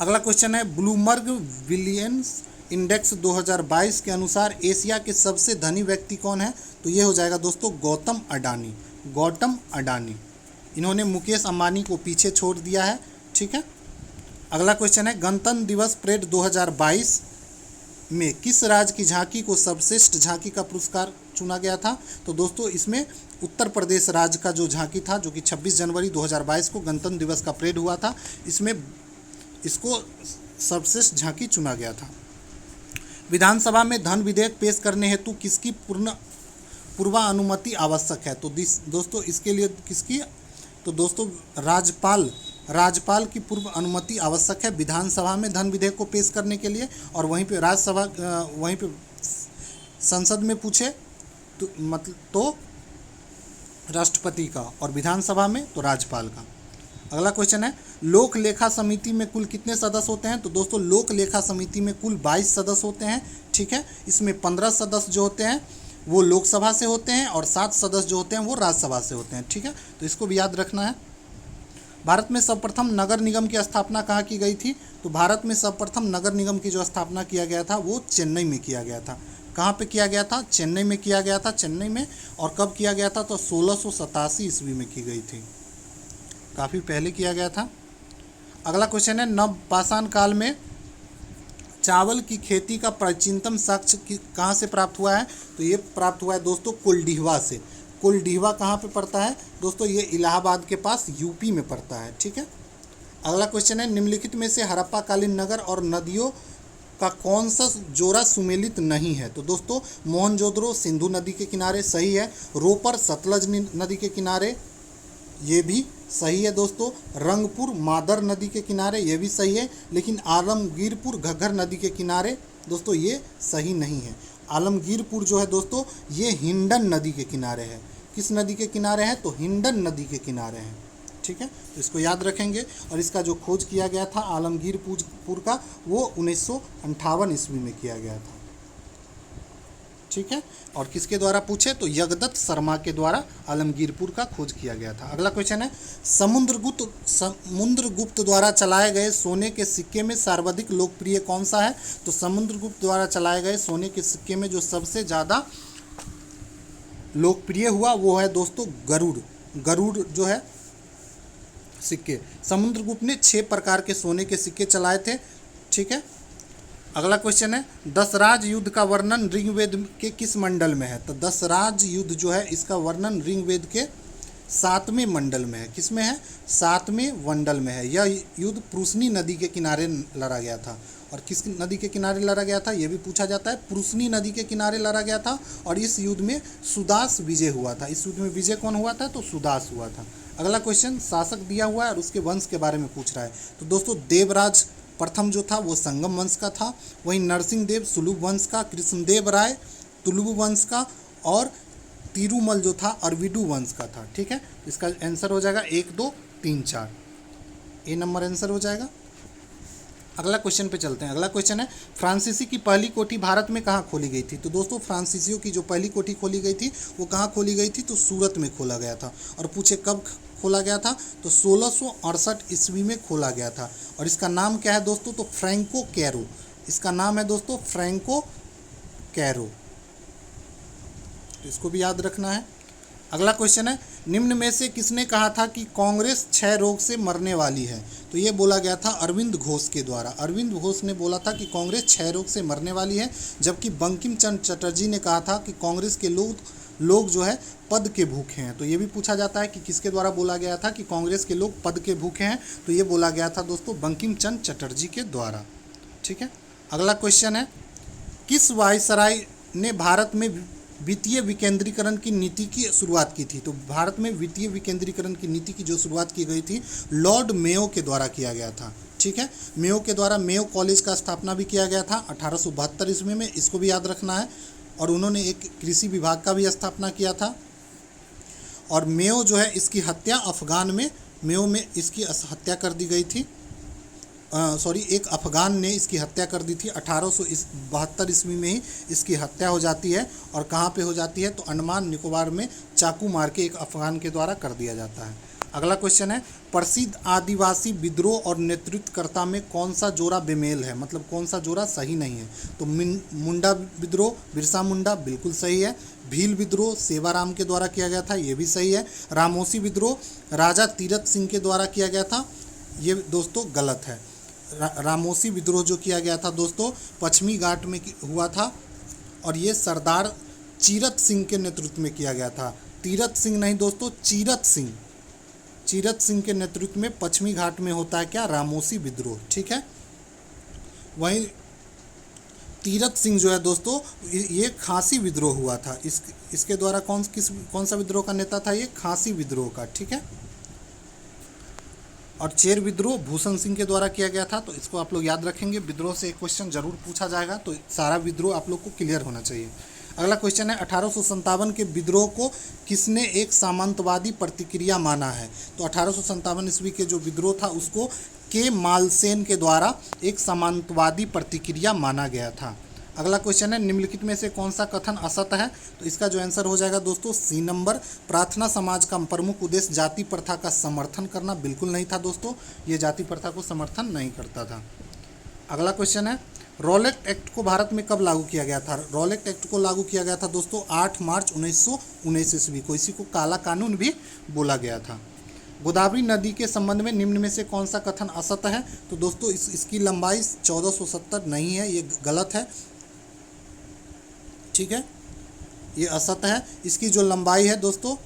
अगला क्वेश्चन है ब्लूमबर्ग बिलियंस इंडेक्स 2022 के अनुसार एशिया के सबसे धनी व्यक्ति कौन है। तो ये हो जाएगा दोस्तों गौतम अडानी। इन्होंने मुकेश अंबानी को पीछे छोड़ दिया है। ठीक है, अगला क्वेश्चन है गणतंत्र दिवस परेड 2022 में किस राज्य की झांकी को सर्वश्रेष्ठ झांकी का पुरस्कार चुना गया था। तो दोस्तों इसमें उत्तर प्रदेश राज्य का जो झांकी था जो कि 26 जनवरी 2022 को गणतंत्र दिवस का परेड हुआ था, इसमें इसको सर्वश्रेष्ठ झांकी चुना गया था। विधानसभा में धन विधेयक पेश करने हेतु किसकी पूर्वानुमति आवश्यक है। तो दोस्तों इसके लिए किसकी, तो दोस्तों राज्यपाल की पूर्व अनुमति आवश्यक है विधानसभा में धन विधेयक को पेश करने के लिए। और वहीं पे संसद में पूछे तो राष्ट्रपति का, और विधानसभा में तो राज्यपाल का। अगला क्वेश्चन है, लोक लेखा समिति में कुल कितने सदस्य होते हैं? तो दोस्तों लोक लेखा समिति में कुल 22 सदस्य होते हैं, ठीक है। इसमें 15 सदस्य जो होते हैं वो लोकसभा से होते हैं और 7 सदस्य जो होते हैं वो राज्यसभा से होते हैं, ठीक है। तो इसको भी याद रखना है। भारत में सर्वप्रथम नगर निगम की स्थापना कहाँ की गई थी? तो भारत में सर्वप्रथम नगर निगम की जो स्थापना किया गया था वो चेन्नई में किया गया था। कहाँ पे किया गया था? चेन्नई में किया गया था, चेन्नई में। और कब किया गया था? तो 1687 ईस्वी में की गई थी, काफ़ी पहले किया गया था। अगला क्वेश्चन है, नवपाषाण काल में चावल की खेती का प्राचीनतम साक्ष्य कहाँ से प्राप्त हुआ है? तो ये प्राप्त हुआ है दोस्तों कुलडीहवा से। कुलडीहवा कहाँ पे पड़ता है दोस्तों? ये इलाहाबाद के पास यूपी में पड़ता है, ठीक है। अगला क्वेश्चन है, निम्नलिखित में से हड़प्पा कालीन नगर और नदियों का कौन सा जोड़ा सुमेलित नहीं है? तो दोस्तों मोहनजोदड़ो सिंधु नदी के किनारे, सही है। रोपर सतलज नदी के किनारे, ये भी सही है दोस्तों। रंगपुर मादर नदी के किनारे, ये भी सही है। लेकिन आलमगीरपुर घग्गर नदी के किनारे दोस्तों ये सही नहीं है। आलमगीरपुर जो है दोस्तों ये हिंडन नदी के किनारे है। किस नदी के किनारे है? तो हिंडन नदी के किनारे है, ठीक है। तो इसको याद रखेंगे। और इसका जो खोज किया गया था आलमगीरपुर का वो 1958 ईस्वी में किया गया था, ठीक है। और किसके द्वारा पूछे? तो यगदत्त शर्मा के द्वारा आलमगीरपुर का खोज किया गया था। अगला क्वेश्चन है, समुद्रगुप्त द्वारा चलाए गए सोने के सिक्के में सर्वाधिक लोकप्रिय कौन सा है? तो समुद्रगुप्त द्वारा चलाए गए सोने के सिक्के में जो सबसे ज़्यादा लोकप्रिय हुआ वो है दोस्तों गरुड़ जो है सिक्के। समुद्रगुप्त ने 6 प्रकार के सोने के सिक्के चलाए थे, ठीक है। अगला क्वेश्चन है, दशराज युद्ध का वर्णन ऋग्वेद के किस मंडल में है? तो दशराज युद्ध जो है इसका वर्णन ऋग्वेद के 7वें मंडल में है। किस में है? 7वें मंडल में है। यह युद्ध पुरुषनी नदी के किनारे लड़ा गया था। और किस नदी के किनारे लड़ा गया था ये भी पूछा जाता है। पुरुषनी नदी के किनारे लड़ा गया था। और इस युद्ध में सुदास विजय हुआ था। इस युद्ध में विजय कौन हुआ था? तो सुदास हुआ था। अगला क्वेश्चन, शासक दिया हुआ है और उसके वंश के बारे में पूछ रहा है। तो दोस्तों देवराज प्रथम जो था वो संगम वंश का था। वहीं नरसिंह देव सुलभ वंश का, कृष्णदेव राय तुलुव वंश का, और तिरुमल जो था अरविडू वंश का था, ठीक है। इसका आंसर हो जाएगा 1, 2, 3, 4, ए नंबर आंसर हो जाएगा। अगला क्वेश्चन पे चलते हैं। अगला क्वेश्चन है, फ्रांसीसी की पहली कोठी भारत में कहाँ खोली गई थी? तो दोस्तों फ्रांसीसियों की जो पहली कोठी खोली गई थी वो कहाँ खोली गई थी? तो सूरत में खोला गया था। और पूछे कब खोला गया था? तो 1668 ईस्वी में खोला गया था। और इसका नाम क्या है दोस्तों? तो फ्रैंको कैरो। इसका नाम है दोस्तों फ्रैंको कैरो। तो इसको भी याद रखना है। अगला क्वेश्चन है, निम्न में से किसने कहा था कि कांग्रेस क्षय रोग से मरने वाली है? तो ये बोला गया था अरविंद घोष के द्वारा। अरविंद घोष ने बोला था कि कांग्रेस क्षय रोग से मरने वाली है। जबकि बंकिम चंद्र चटर्जी ने कहा था कि कांग्रेस के लोग जो है पद के भूखे हैं। तो ये भी पूछा जाता है कि किसके द्वारा बोला गया था कि कांग्रेस के लोग पद के भूखे हैं? तो ये बोला गया था दोस्तों बंकिम चंद्र चटर्जी के द्वारा, ठीक है। अगला क्वेश्चन है, किस वायसराय ने भारत में वित्तीय विकेंद्रीकरण की नीति की शुरुआत की थी? तो भारत में वित्तीय विकेंद्रीकरण की नीति की जो शुरुआत की गई थी लॉर्ड मेयो के द्वारा किया गया था, ठीक है। मेयो के द्वारा मेयो कॉलेज का स्थापना भी किया गया था 1872 ईस्वी में। इसको भी याद रखना है। और उन्होंने एक कृषि विभाग का भी स्थापना किया था। और मेयो जो है इसकी हत्या अफगान में मेयो में इसकी हत्या कर दी गई थी। एक अफगान ने इसकी हत्या कर दी थी। 1872 ईस्वी में ही इसकी हत्या हो जाती है। और कहाँ पे हो जाती है? तो अंडमान निकोबार में चाकू मार के एक अफगान के द्वारा कर दिया जाता है। अगला क्वेश्चन है, प्रसिद्ध आदिवासी विद्रोह और नेतृत्वकर्ता में कौन सा जोड़ा बेमेल है? मतलब कौन सा जोड़ा सही नहीं है? तो मुंडा विद्रोह बिरसा मुंडा बिल्कुल सही है। भील विद्रोह सेवाराम के द्वारा किया गया था, ये भी सही है। रामोसी विद्रोह राजा तीरथ सिंह के द्वारा किया गया था, ये दोस्तों गलत है। रामोसी विद्रोह जो किया गया था दोस्तों पश्चिमी घाट में हुआ था। और ये सरदार चीरथ सिंह के नेतृत्व में किया गया था। तीरथ सिंह नहीं दोस्तों, चीरथ सिंह के नेतृत्व में पश्चिमी घाट में होता है क्या? रामोसी विद्रोह, ठीक है। वहीं तीरथ सिंह जो है दोस्तों ये खासी विद्रोह हुआ था। इसके द्वारा कौन सा विद्रोह का नेता था? ये खासी विद्रोह का, ठीक है। और चेर विद्रोह भूषण सिंह के द्वारा किया गया था। तो इसको आप लोग याद रखेंगे। विद्रोह से एक क्वेश्चन जरूर पूछा जाएगा, तो सारा विद्रोह आप लोग को क्लियर होना चाहिए। अगला क्वेश्चन है 1857 के विद्रोह को किसने एक सामंतवादी प्रतिक्रिया माना है? तो 1857 ईस्वी के जो विद्रोह था उसको के मालसेन के द्वारा एक सामंतवादी प्रतिक्रिया माना गया था। अगला क्वेश्चन है निम्नलिखित में से कौन सा कथन असत्य है? तो इसका जो आंसर हो जाएगा दोस्तों सी नंबर। प्रार्थना समाज का प्रमुख उद्देश्य जाति प्रथा का समर्थन करना बिल्कुल नहीं था दोस्तों, ये जाति प्रथा को समर्थन नहीं करता था। अगला क्वेश्चन है रॉलेट एक्ट को भारत में कब लागू किया गया था? रॉलेट एक्ट को लागू किया गया था दोस्तों 8 मार्च 1919 ईस्वी को। इसी को काला कानून भी बोला गया था। गोदावरी नदी के संबंध में निम्न में से कौन सा कथन असत्य है? तो दोस्तों इसकी लंबाई 1470 नहीं है, ये गलत है, ठीक है, ये असत्य है। इसकी जो लंबाई है दोस्तों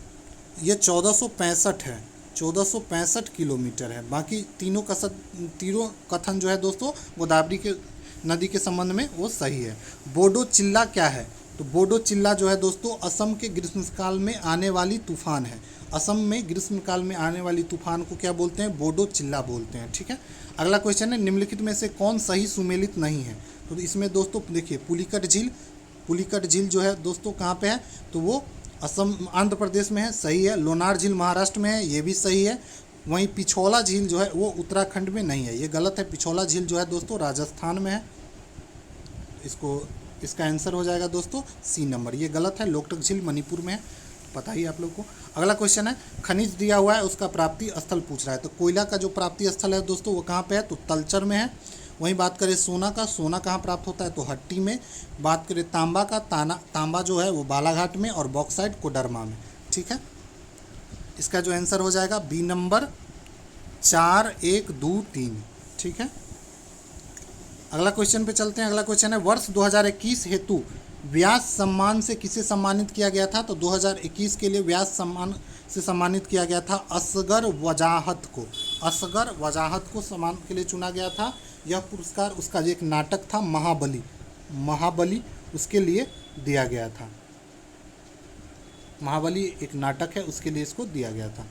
ये 1465 है, 1465 किलोमीटर है। बाकी तीनों कथन जो है दोस्तों गोदावरी के नदी के संबंध में वो सही है। बोडो चिल्ला क्या है? तो बोडो चिल्ला जो है दोस्तों असम के ग्रीष्मकाल में आने वाली तूफान है। असम में ग्रीष्मकाल में आने वाली तूफान को क्या बोलते हैं? बोडो चिल्ला बोलते हैं, ठीक है। अगला क्वेश्चन है निम्नलिखित में से कौन सही सुमेलित नहीं है? तो इसमें दोस्तों देखिए पुलिकट झील जो है दोस्तों कहाँ पे है? तो वो असम आंध्र प्रदेश में है, सही है। लोनार झील महाराष्ट्र में है, ये भी सही है। वहीं पिछोला झील जो है वो उत्तराखंड में नहीं है, ये गलत है। पिछोला झील जो है दोस्तों राजस्थान में है। इसका आंसर हो जाएगा दोस्तों सी नंबर, ये गलत है। लोकटक झील मणिपुर में है, पता ही आप लोग को। अगला क्वेश्चन है खनिज दिया हुआ है उसका प्राप्ति स्थल पूछ रहा है। तो कोयला का जो प्राप्ति स्थल है दोस्तों वो कहाँ पे है? तो तलचर में है। वहीं बात करें सोना का, सोना कहाँ प्राप्त होता है? तो हट्टी में। बात करें तांबा का, तांबा जो है वो बालाघाट में, और बॉक्साइट कोडरमा में, ठीक है। इसका जो आंसर हो जाएगा बी नंबर 4, 1, 2, 3, ठीक है। अगला क्वेश्चन पे चलते हैं। अगला क्वेश्चन है वर्ष 2021 हेतु व्यास सम्मान से किसे सम्मानित किया गया था? तो 2021 के लिए व्यास सम्मान से सम्मानित किया गया था असगर वजाहत को। असगर वजाहत को सम्मान के लिए चुना गया था। यह पुरस्कार उसका एक नाटक था महाबली उसके लिए दिया गया था। महाबली एक नाटक है, उसके लिए इसको दिया गया था।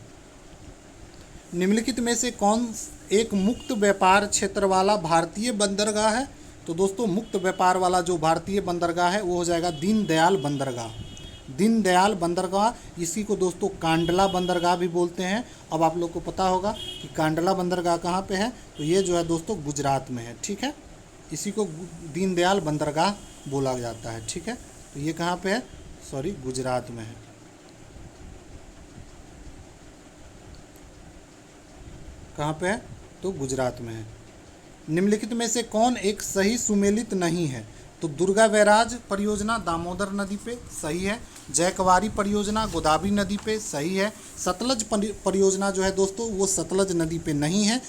निम्नलिखित में से कौन एक मुक्त व्यापार क्षेत्र वाला भारतीय बंदरगाह है? तो दोस्तों मुक्त व्यापार वाला जो भारतीय बंदरगाह है वो हो जाएगा दीनदयाल बंदरगाह। दीनदयाल बंदरगाह, इसी को दोस्तों कांडला बंदरगाह भी बोलते हैं। अब आप लोग को पता होगा कि कांडला बंदरगाह कहाँ पे है? तो ये जो है दोस्तों गुजरात में है, ठीक है। इसी को दीनदयाल बंदरगाह बोला जाता है, ठीक है। तो ये कहाँ पे है? सॉरी, गुजरात में है। कहाँ पे है? तो गुजरात में है। निम्नलिखित में से कौन एक सही सुमेलित नहीं है? तो दुर्गा बैराज परियोजना दामोदर नदी पे, सही है। जयकवारी परियोजना गोदावरी नदी पे, सही है। सतलज परियोजना जो है दोस्तों वो सतलज नदी पे नहीं है,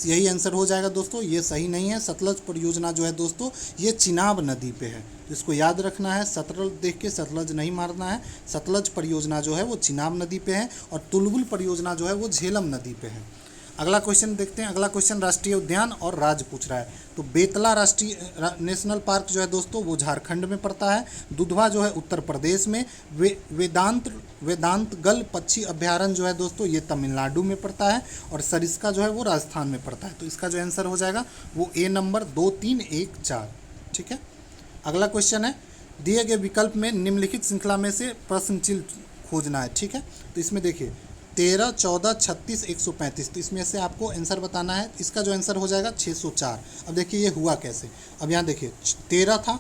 यही आंसर हो जाएगा दोस्तों, ये सही नहीं है। सतलज परियोजना जो है दोस्तों ये चिनाब नदी पे है, तो इसको याद रखना है। सतलज देख के सतलज नहीं मारना है। सतलज परियोजना जो है वो चिनाब नदी पे है, और तुलबुल परियोजना जो है वो झेलम नदी पे है। अगला क्वेश्चन देखते हैं। अगला क्वेश्चन राष्ट्रीय उद्यान और राज्य पूछ रहा है। तो बेतला राष्ट्रीय नेशनल पार्क जो है दोस्तों वो झारखंड में पड़ता है। दुधवा जो है उत्तर प्रदेश में। वेदांतगल पक्षी अभ्यारण्य जो है दोस्तों ये तमिलनाडु में पड़ता है। और सरिस्का जो है वो राजस्थान में पड़ता है। तो इसका जो आंसर हो जाएगा वो ए नंबर 2, 3, 1, 4, ठीक है। अगला क्वेश्चन है दिए गए विकल्प में निम्नलिखित श्रृंखला में से प्रश्न चिन्ह खोजना है, ठीक है। तो इसमें देखिए 13, 14, 36, 135, तो इसमें से आपको आंसर बताना है। इसका जो आंसर हो जाएगा 604। अब देखिए ये हुआ कैसे। अब यहाँ देखिए 13 था,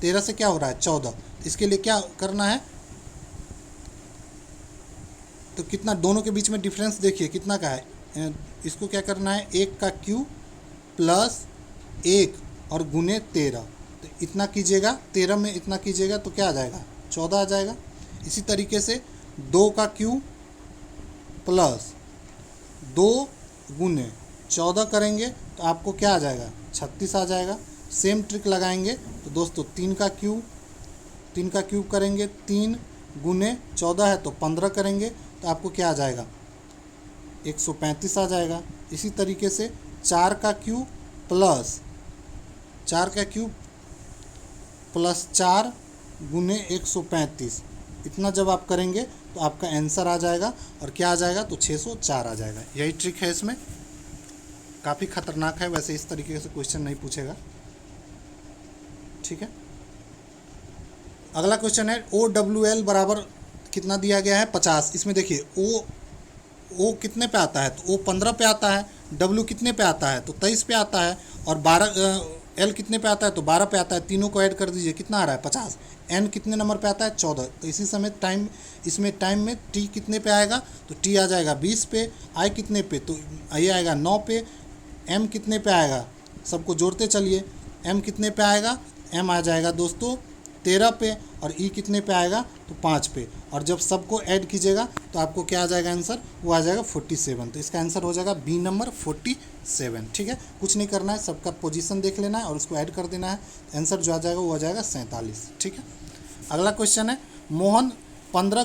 13 से क्या हो रहा है 14, इसके लिए क्या करना है? तो कितना दोनों के बीच में डिफरेंस देखिए कितना का है। इसको क्या करना है 1 का क्यूब प्लस 1 और गुने 13, तो इतना कीजिएगा। 13 में इतना कीजिएगा तो क्या आ जाएगा 14 आ जाएगा। इसी तरीके से 2 का क्यूब प्लस 2 गुने 14 करेंगे तो आपको क्या आ जाएगा 36 आ जाएगा। सेम ट्रिक लगाएंगे तो दोस्तों 3 का क्यूब करेंगे, 3 गुने 14 है तो 15 करेंगे तो आपको क्या आ जाएगा 135 आ जाएगा। इसी तरीके से 4 का क्यूब प्लस 4 गुने 135, इतना जब आप करेंगे तो आपका आंसर आ जाएगा। और क्या आ जाएगा तो 604 आ जाएगा। यही ट्रिक है इसमें, काफ़ी खतरनाक है वैसे, इस तरीके से क्वेश्चन नहीं पूछेगा, ठीक है। अगला क्वेश्चन है OWL बराबर कितना दिया गया है 50। इसमें देखिए ओ कितने पे आता है, तो O 15 पे आता है, W कितने पे आता है, तो 23 पे आता है, और 12 L कितने पे आता है, तो 12 पे आता है। तीनों को ऐड कर दीजिए, कितना आ रहा है 50। N कितने नंबर पे आता है 14। तो इसी समय इसमें टाइम में T कितने पे आएगा, तो T आ जाएगा 20 पे। I कितने पे, तो ये आएगा 9 पे। M कितने पे आएगा, सबको जोड़ते चलिए। M कितने पे आएगा, M आ जाएगा दोस्तों 13 पे, और E कितने पे आएगा, तो 5 पे। और जब सबको ऐड कीजिएगा तो आपको क्या आ जाएगा आंसर, वो आ जाएगा 47। तो इसका आंसर हो जाएगा बी नंबर 47। ठीक है, कुछ नहीं करना है, सबका पोजीशन देख लेना है और उसको ऐड कर देना है। आंसर जो आ जाएगा वो आ जाएगा 47। ठीक है, अगला क्वेश्चन है मोहन 15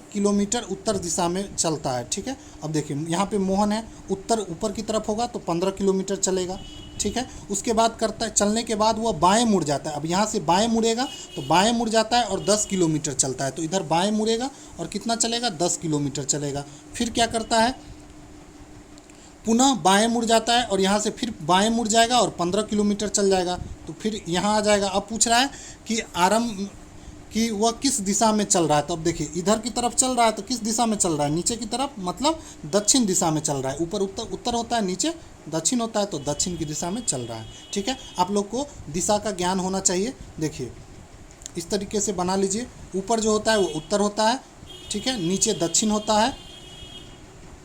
किलोमीटर उत्तर दिशा में चलता है। ठीक है, अब देखिए यहाँ पे मोहन है, उत्तर ऊपर की तरफ होगा तो 15 किलोमीटर चलेगा। ठीक है, उसके बाद करता है, चलने के बाद वह बाएं मुड़ जाता है। अब यहाँ से बाएं मुड़ेगा तो बाएं मुड़ जाता है और 10 किलोमीटर चलता है। तो इधर बाएं मुड़ेगा और कितना चलेगा, 10 किलोमीटर चलेगा। फिर क्या करता है, पुनः बाएं मुड़ जाता है और यहाँ से फिर बाएं मुड़ जाएगा और 15 किलोमीटर चल जाएगा। तो फिर यहाँ आ जाएगा। अब पूछ रहा है कि वह किस दिशा में चल रहा है। तो अब देखिए इधर की तरफ चल रहा है, तो किस दिशा में चल रहा है, नीचे की तरफ, मतलब दक्षिण दिशा में चल रहा है। ऊपर उत्तर होता है, नीचे दक्षिण होता है, तो दक्षिण की दिशा में चल रहा है। ठीक है, आप लोग को दिशा का ज्ञान होना चाहिए। देखिए इस तरीके से बना लीजिए, ऊपर जो होता है वो उत्तर होता है, ठीक है, नीचे दक्षिण होता है,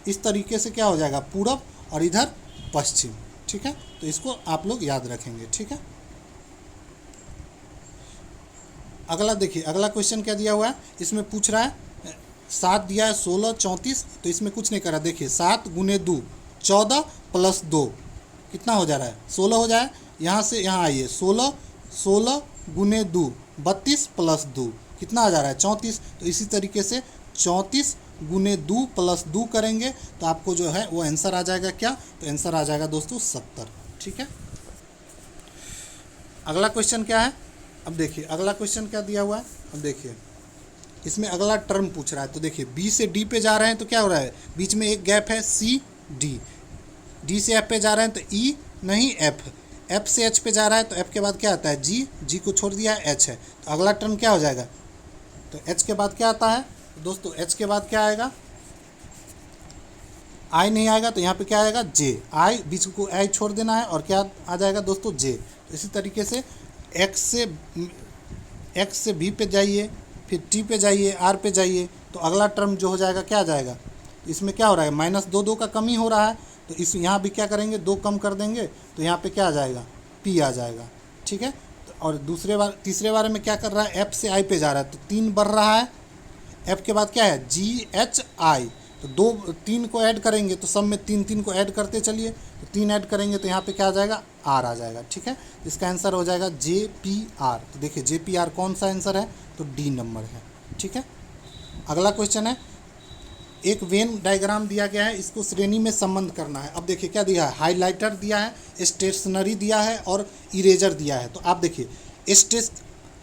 इस तरीके से क्या हो जाएगा, पूरब, और इधर पश्चिम। ठीक है, तो इसको आप लोग याद रखेंगे। ठीक है, अगला देखिए, अगला क्वेश्चन क्या दिया हुआ है, इसमें पूछ रहा है 7 दिया है, 16, 34। तो इसमें कुछ नहीं करा, देखिए 7 गुने 2 14 प्लस 2 कितना हो जा रहा है, 16 हो जाए। यहाँ से यहाँ आइए, 16 गुने 2 32 प्लस 2 कितना आ जा रहा है, 34। तो इसी तरीके से 34 गुने 2 प्लस 2 करेंगे तो आपको जो है वो आंसर आ जाएगा क्या, तो आंसर आ जाएगा दोस्तों 70। ठीक है, अगला क्वेश्चन क्या है, अब देखिए अगला क्वेश्चन क्या दिया हुआ है। अब देखिए इसमें अगला टर्म पूछ रहा है। तो देखिए बी से डी पे जा रहे हैं तो क्या हो रहा है, बीच में एक गैप है सी डी, डी से एफ पे जा रहे हैं तो ई नहीं एफ, एफ से एच पे जा रहा है तो एफ के बाद क्या आता है जी, जी को छोड़ दिया है एच है। तो अगला टर्म क्या हो जाएगा, तो एच के बाद क्या आता है दोस्तों, एच के बाद क्या आएगा, आई नहीं आएगा तो यहाँ पे क्या आएगा जे, आई बीच को आई छोड़ देना है और क्या आ जाएगा दोस्तों जे। तो इसी तरीके से एक्स से बी पे जाइए, फिर टी पे जाइए, आर पे जाइए, तो अगला टर्म जो हो जाएगा क्या आ जाएगा, इसमें क्या हो रहा है, माइनस 2 का कमी हो रहा है। तो इस यहाँ भी क्या करेंगे, 2 कम कर देंगे तो यहाँ पे क्या आ जाएगा, पी आ जाएगा। ठीक है, तो और तीसरे बार में क्या कर रहा है, एफ से आई पे जा रहा है तो 3 बढ़ रहा है, एफ के बाद क्या है जी एच आई, तो 3 को ऐड करेंगे तो सब में 3 को ऐड करते चलिए, तो 3 ऐड करेंगे तो यहाँ पे क्या आ जाएगा, आर आ जाएगा। ठीक है, इसका आंसर हो जाएगा जे पी आर। तो देखिए जे पी आर कौन सा आंसर है, तो डी नंबर है। ठीक है, अगला क्वेश्चन है, एक वेन डायग्राम दिया गया है, इसको श्रेणी में संबंध करना है। अब देखिए क्या दिया है, हाईलाइटर दिया है, स्टेशनरी दिया है और इरेजर दिया है। तो आप देखिए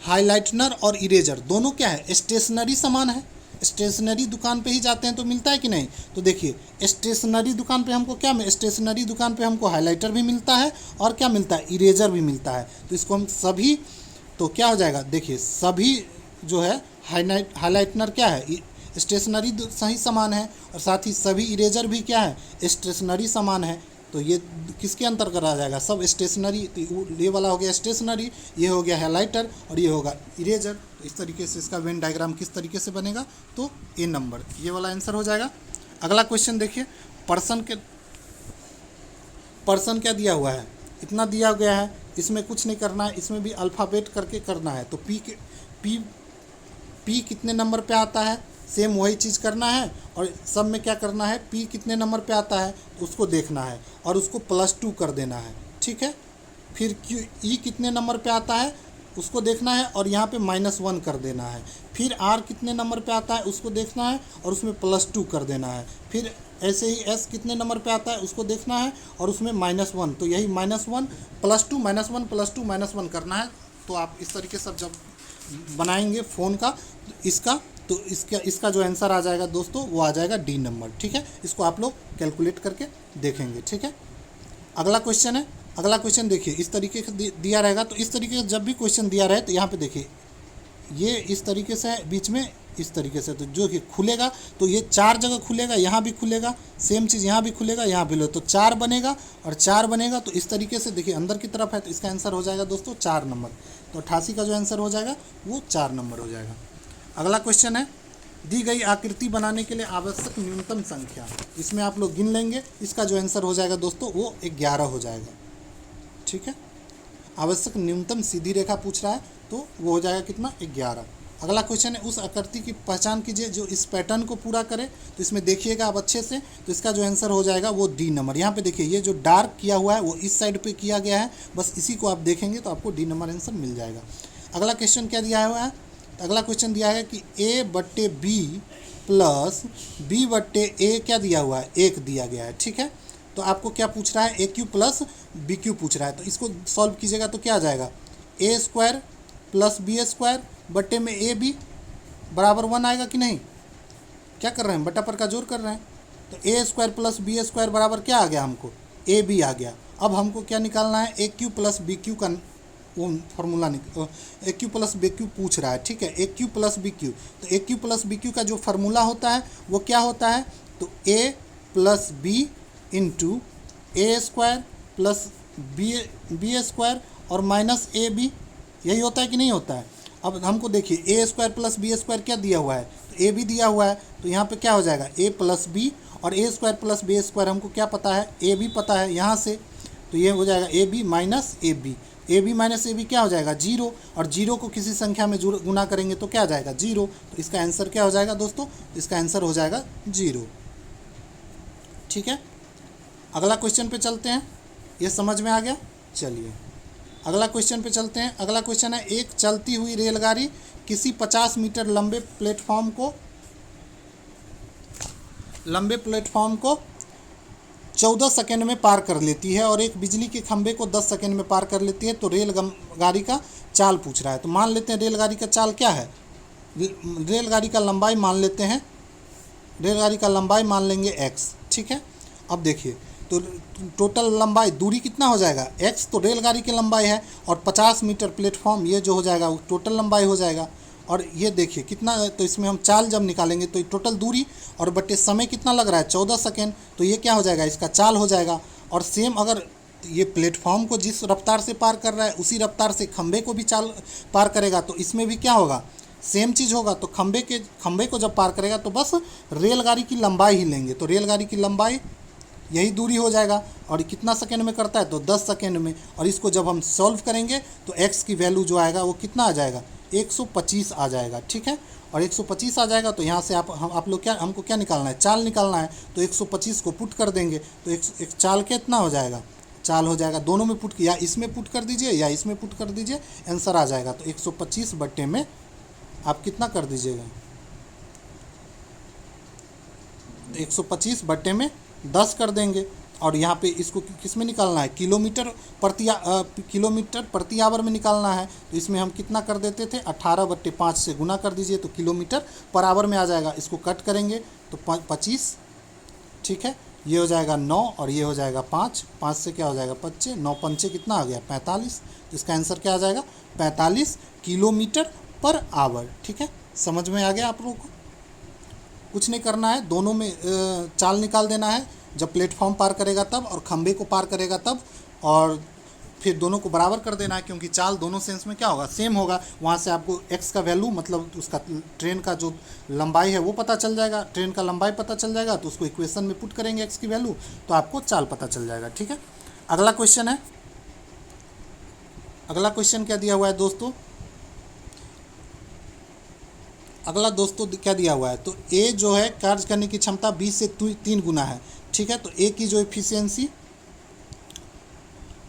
हाईलाइटनर और इरेजर दोनों क्या है, स्टेशनरी समान है। स्टेशनरी दुकान पे ही जाते हैं तो मिलता है कि नहीं, तो देखिए स्टेशनरी दुकान पे हमको क्या, स्टेशनरी दुकान पे हमको हाइलाइटर भी मिलता है और क्या मिलता है, इरेजर भी मिलता है। तो इसको हम सभी, तो क्या हो जाएगा, देखिए सभी जो है हाइलाइटनर क्या है, स्टेशनरी सही समान है, और साथ ही सभी इरेजर भी क्या है, स्टेशनरी समान है। तो ये किसके अंतर्गत आ जाएगा, सब स्टेशनरी। तो ये वाला हो गया स्टेशनरी, ये हो गया हाइलाइटर और ये होगा इरेजर। तो इस तरीके से इसका वेन डायग्राम किस तरीके से बनेगा, तो ए नंबर ये वाला आंसर हो जाएगा। अगला क्वेश्चन देखिए, पर्सन क्या दिया हुआ है, इतना दिया गया है, इसमें कुछ नहीं करना है, इसमें भी अल्फ़ाबेट करके करना है। तो पी कितने नंबर पे आता है, सेम वही चीज़ करना है, और सब में क्या करना है, पी कितने नंबर पे आता है तो उसको देखना है और उसको +2 कर देना है। ठीक है, फिर क्यू ई कितने नंबर पे आता है उसको देखना है और यहाँ पे -1 कर देना है। फिर आर कितने नंबर पे आता है उसको देखना है और उसमें +2 कर देना है। फिर ऐसे ही एस कितने नंबर पे आता है उसको देखना है और उसमें -1, तो यही -1 +2 -1 +2 -1 करना है। तो आप इस तरीके से जब बनाएंगे फ़ोन का तो इसका जो आंसर आ जाएगा दोस्तों वो आ जाएगा डी नंबर। ठीक है, इसको आप लोग कैलकुलेट करके देखेंगे। ठीक है, अगला क्वेश्चन है, अगला क्वेश्चन देखिए इस तरीके से दिया रहेगा। तो इस तरीके से जब भी क्वेश्चन दिया रहे तो यहाँ पे देखिए ये इस तरीके से है, बीच में इस तरीके से, तो जो कि खुलेगा तो ये 4 जगह खुलेगा, यहाँ भी खुलेगा, सेम चीज़ यहाँ भी खुलेगा, यहाँ भी लो, तो 4 बनेगा और 4 बनेगा। तो इस तरीके से देखिए अंदर की तरफ है, तो इसका आंसर हो जाएगा दोस्तों 4 नंबर। तो 88 का जो आंसर हो जाएगा वो 4 नंबर हो जाएगा। अगला क्वेश्चन है, दी गई आकृति बनाने के लिए आवश्यक न्यूनतम संख्या, इसमें आप लोग गिन लेंगे, इसका जो आंसर हो जाएगा दोस्तों वो 11 हो जाएगा। ठीक है, आवश्यक न्यूनतम सीधी रेखा पूछ रहा है तो वो हो जाएगा कितना, 11। अगला क्वेश्चन है, उस आकृति की पहचान कीजिए जो इस पैटर्न को पूरा करे। तो इसमें देखिएगा आप अच्छे से, तो इसका जो आंसर हो जाएगा वो डी नंबर। यहाँ पे देखिए ये जो डार्क किया हुआ है वो इस साइड पे किया गया है, बस इसी को आप देखेंगे तो आपको डी नंबर आंसर मिल जाएगा। अगला क्वेश्चन क्या दिया हुआ है, तो अगला क्वेश्चन दिया है कि a/b प्लस b/a क्या दिया हुआ है, 1 दिया गया है। ठीक है, तो आपको क्या पूछ रहा है, AQ प्लस BQ पूछ रहा है। तो इसको सॉल्व कीजिएगा तो क्या आ जाएगा, a² प्लस b² बट्टे में AB बराबर 1 आएगा कि नहीं। क्या कर रहे हैं, बटा पर का जोड़ कर रहे हैं। तो a² प्लस b² बराबर क्या आ गया, हमको AB आ गया। अब हमको क्या निकालना है, AQ प्लस BQ का फॉर्मूला AQ प्लस BQ पूछ रहा है। ठीक है, AQ प्लस BQ, तो AQ प्लस BQ का जो फार्मूला होता है वो क्या होता है, तो A plus B into A² plus B² और माइनस AB, यही होता है कि नहीं होता है। अब हमको देखिए A² प्लस B² क्या दिया हुआ है, तो A भी दिया हुआ है, तो यहाँ पे क्या हो जाएगा A प्लस B, और A² प्लस B² हमको क्या पता है, A भी पता है यहाँ से, तो ये हो जाएगा AB minus AB। AB minus AB क्या हो जाएगा, 0, और 0 को किसी संख्या में गुना करेंगे तो क्या आ जाएगा, 0। तो इसका आंसर क्या हो जाएगा दोस्तों, इसका आंसर हो जाएगा 0। ठीक है, अगला क्वेश्चन पे चलते हैं, ये समझ में आ गया। चलिए अगला क्वेश्चन पे चलते हैं। अगला क्वेश्चन है, एक चलती हुई रेलगाड़ी किसी 50 मीटर लंबे प्लेटफॉर्म को 14 सेकेंड में पार कर लेती है और एक बिजली के खंभे को 10 सेकेंड में पार कर लेती है। तो रेलगाड़ी का चाल पूछ रहा है। तो मान लेते हैं रेलगाड़ी का चाल क्या है, रेलगाड़ी का लंबाई मान लेते हैं, रेलगाड़ी का लंबाई मान लेंगे x। ठीक है, अब देखिए तो टोटल लंबाई, दूरी कितना हो जाएगा, x तो रेलगाड़ी की लंबाई है, और 50 मीटर प्लेटफॉर्म ये जो हो जाएगा वो टोटल लंबाई हो जाएगा। और ये देखिए कितना, तो इसमें हम चाल जब निकालेंगे तो टोटल दूरी और बटे समय कितना लग रहा है, 14 सेकेंड, तो ये क्या हो जाएगा, इसका चाल हो जाएगा। और सेम अगर ये प्लेटफॉर्म को जिस रफ्तार से पार कर रहा है उसी रफ्तार से खंभे को भी चाल पार करेगा, तो इसमें भी क्या होगा, सेम चीज़ होगा। तो खंभे को जब पार करेगा तो बस रेलगाड़ी की लंबाई ही लेंगे, तो रेलगाड़ी की लंबाई यही दूरी हो जाएगा। और कितना सेकेंड में करता है, तो 10 सेकेंड में। और इसको जब हम सॉल्व करेंगे तो x की वैल्यू जो आएगा वो कितना आ जाएगा, 125 आ जाएगा। ठीक है, और 125 आ जाएगा तो यहाँ से आप लोग क्या, हमको क्या निकालना है, चाल निकालना है। तो 125 को पुट कर देंगे तो एक चाल कितना हो जाएगा, चाल हो जाएगा, दोनों में पुट, या इसमें पुट कर दीजिए या इसमें पुट कर दीजिए, आंसर आ जाएगा। तो 125 बट्टे में आप कितना कर दीजिएगा, 125 बट्टे में 10 कर देंगे। और यहाँ पे इसको किस में निकालना है, किलोमीटर प्रति आवर में निकालना है। तो इसमें हम कितना कर देते थे, 18/5 से गुना कर दीजिए तो किलोमीटर पर आवर में आ जाएगा। इसको कट करेंगे तो 25। ठीक है, ये हो जाएगा 9 और ये हो जाएगा 5, 5 से क्या हो जाएगा 5, 9 पंचे कितना आ गया 45। तो इसका आंसर क्या आ जाएगा, 45 किलोमीटर पर आवर। ठीक है, समझ में आ गया आप लोगों को। कुछ नहीं करना है, दोनों में चाल निकाल देना है, जब प्लेटफॉर्म पार करेगा तब और खंबे को पार करेगा तब, और फिर दोनों को बराबर कर देना है, क्योंकि चाल दोनों सेंस में क्या होगा, सेम होगा। वहाँ से आपको x का वैल्यू, मतलब उसका ट्रेन का जो लंबाई है वो पता चल जाएगा, ट्रेन का लंबाई पता चल जाएगा, तो उसको इक्वेशन में पुट करेंगे x की वैल्यू, तो आपको चाल पता चल जाएगा। ठीक है, अगला क्वेश्चन है, अगला क्वेश्चन क्या दिया हुआ है दोस्तों, अगला दोस्तों क्या दिया हुआ है, तो A जो है कार्य करने की क्षमता 20 से 3 गुना है। ठीक है, तो A की जो एफिशिएंसी,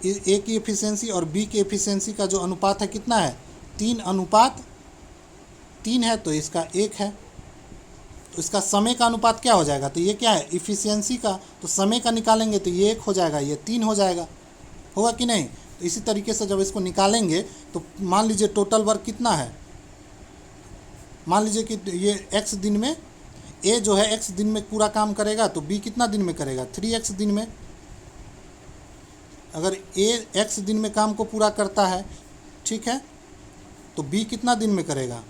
A की एफिशिएंसी और B की एफिशिएंसी का जो अनुपात है कितना है, 3:3 है, तो इसका 1 है। तो इसका समय का अनुपात क्या हो जाएगा, तो ये क्या है, एफिशिएंसी का, तो समय का निकालेंगे तो ये 1 हो जाएगा, ये 3 हो जाएगा, होगा कि नहीं। तो इसी तरीके से जब इसको निकालेंगे तो मान लीजिए टोटल वर्क कितना है, मान लीजिए कि ये x दिन में A जो है x दिन में पूरा काम करेगा, तो B कितना दिन में करेगा, 3x दिन में। अगर A x दिन में काम को पूरा करता है, ठीक है, तो बी कितना दिन में करेगा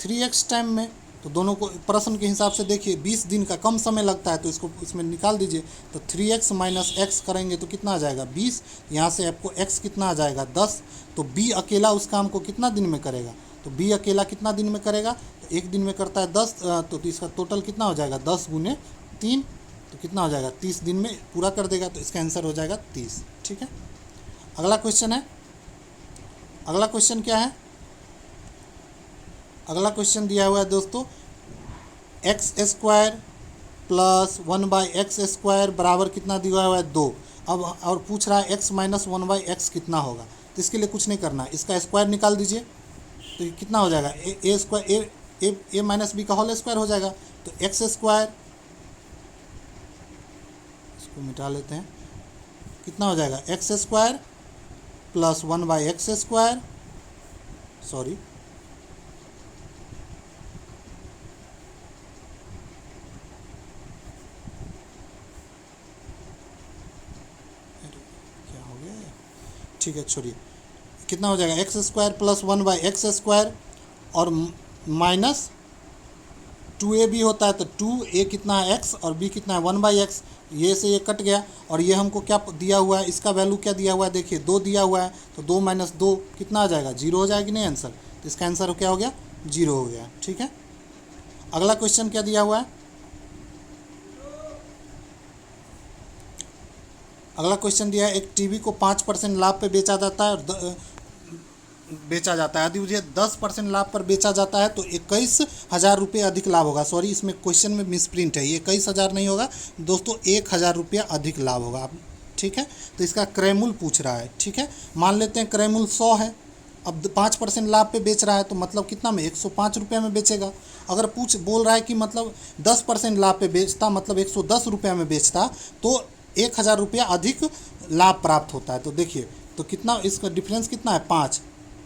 3x टाइम में। तो दोनों को प्रश्न के हिसाब से देखिए 20 दिन का कम समय लगता है, तो इसको इसमें निकाल दीजिए। तो 3x माइनस एक्स करेंगे तो कितना आ जाएगा 20, यहाँ से आपको x कितना आ जाएगा 10। तो b अकेला उस काम को कितना दिन में करेगा, तो b अकेला कितना दिन में करेगा, तो एक दिन में करता है 10, तो इसका टोटल कितना हो जाएगा 10 गुने 3, तो कितना हो जाएगा 30 दिन में पूरा कर देगा। तो इसका आंसर हो जाएगा 30। ठीक है, अगला क्वेश्चन है। अगला क्वेश्चन क्या है, अगला क्वेश्चन दिया हुआ है दोस्तों एक्स स्क्वायर प्लस 1/x² बराबर कितना दिया हुआ है 2। अब और पूछ रहा है x माइनस 1/x कितना होगा। तो इसके लिए कुछ नहीं करना है, इसका स्क्वायर निकाल दीजिए। तो ये कितना हो जाएगा ए स्क्वायर ए माइनस बी का होल स्क्वायर हो जाएगा। तो एक्स स्क्वायर, इसको मिटा लेते हैं, कितना हो जाएगा x square plus 1/x², sorry क्या हो गया, ठीक है छोड़िए, कितना हो जाएगा x² प्लस 1/x² और माइनस 2ab होता है। तो 2a कितना है x और b कितना है 1/x, ये से ये कट गया। और ये हमको क्या दिया हुआ है, इसका वैल्यू क्या दिया हुआ है, देखिए 2 दिया हुआ है। तो 2 माइनस 2 कितना आ जाएगा 0 हो जाएगी नहीं आंसर। तो इसका आंसर क्या हो गया 0 हो गया। ठीक है, अगला क्वेश्चन क्या दिया हुआ है, अगला क्वेश्चन दिया है एक टीवी को 5% लाभ पे बेचा जाता है और यदि मुझे 10% लाभ पर बेचा जाता है तो 21,000 रुपये अधिक लाभ होगा। सॉरी, इसमें क्वेश्चन में मिसप्रिंट है, ये 21,000 नहीं होगा दोस्तों, 1,000 रुपया अधिक लाभ होगा। ठीक है, तो इसका क्रयमूल्य पूछ रहा है। ठीक है, मान लेते हैं क्रयमूल्य 100 है। अब 5% लाभ पे बेच रहा है तो मतलब कितना में 105 रुपये में बेचेगा। अगर बोल रहा है कि मतलब 10% लाभ पे बेचता, मतलब 110 रुपये में बेचता, तो 1,000 रुपया अधिक लाभ प्राप्त होता है। तो देखिए, तो कितना इसका डिफरेंस कितना है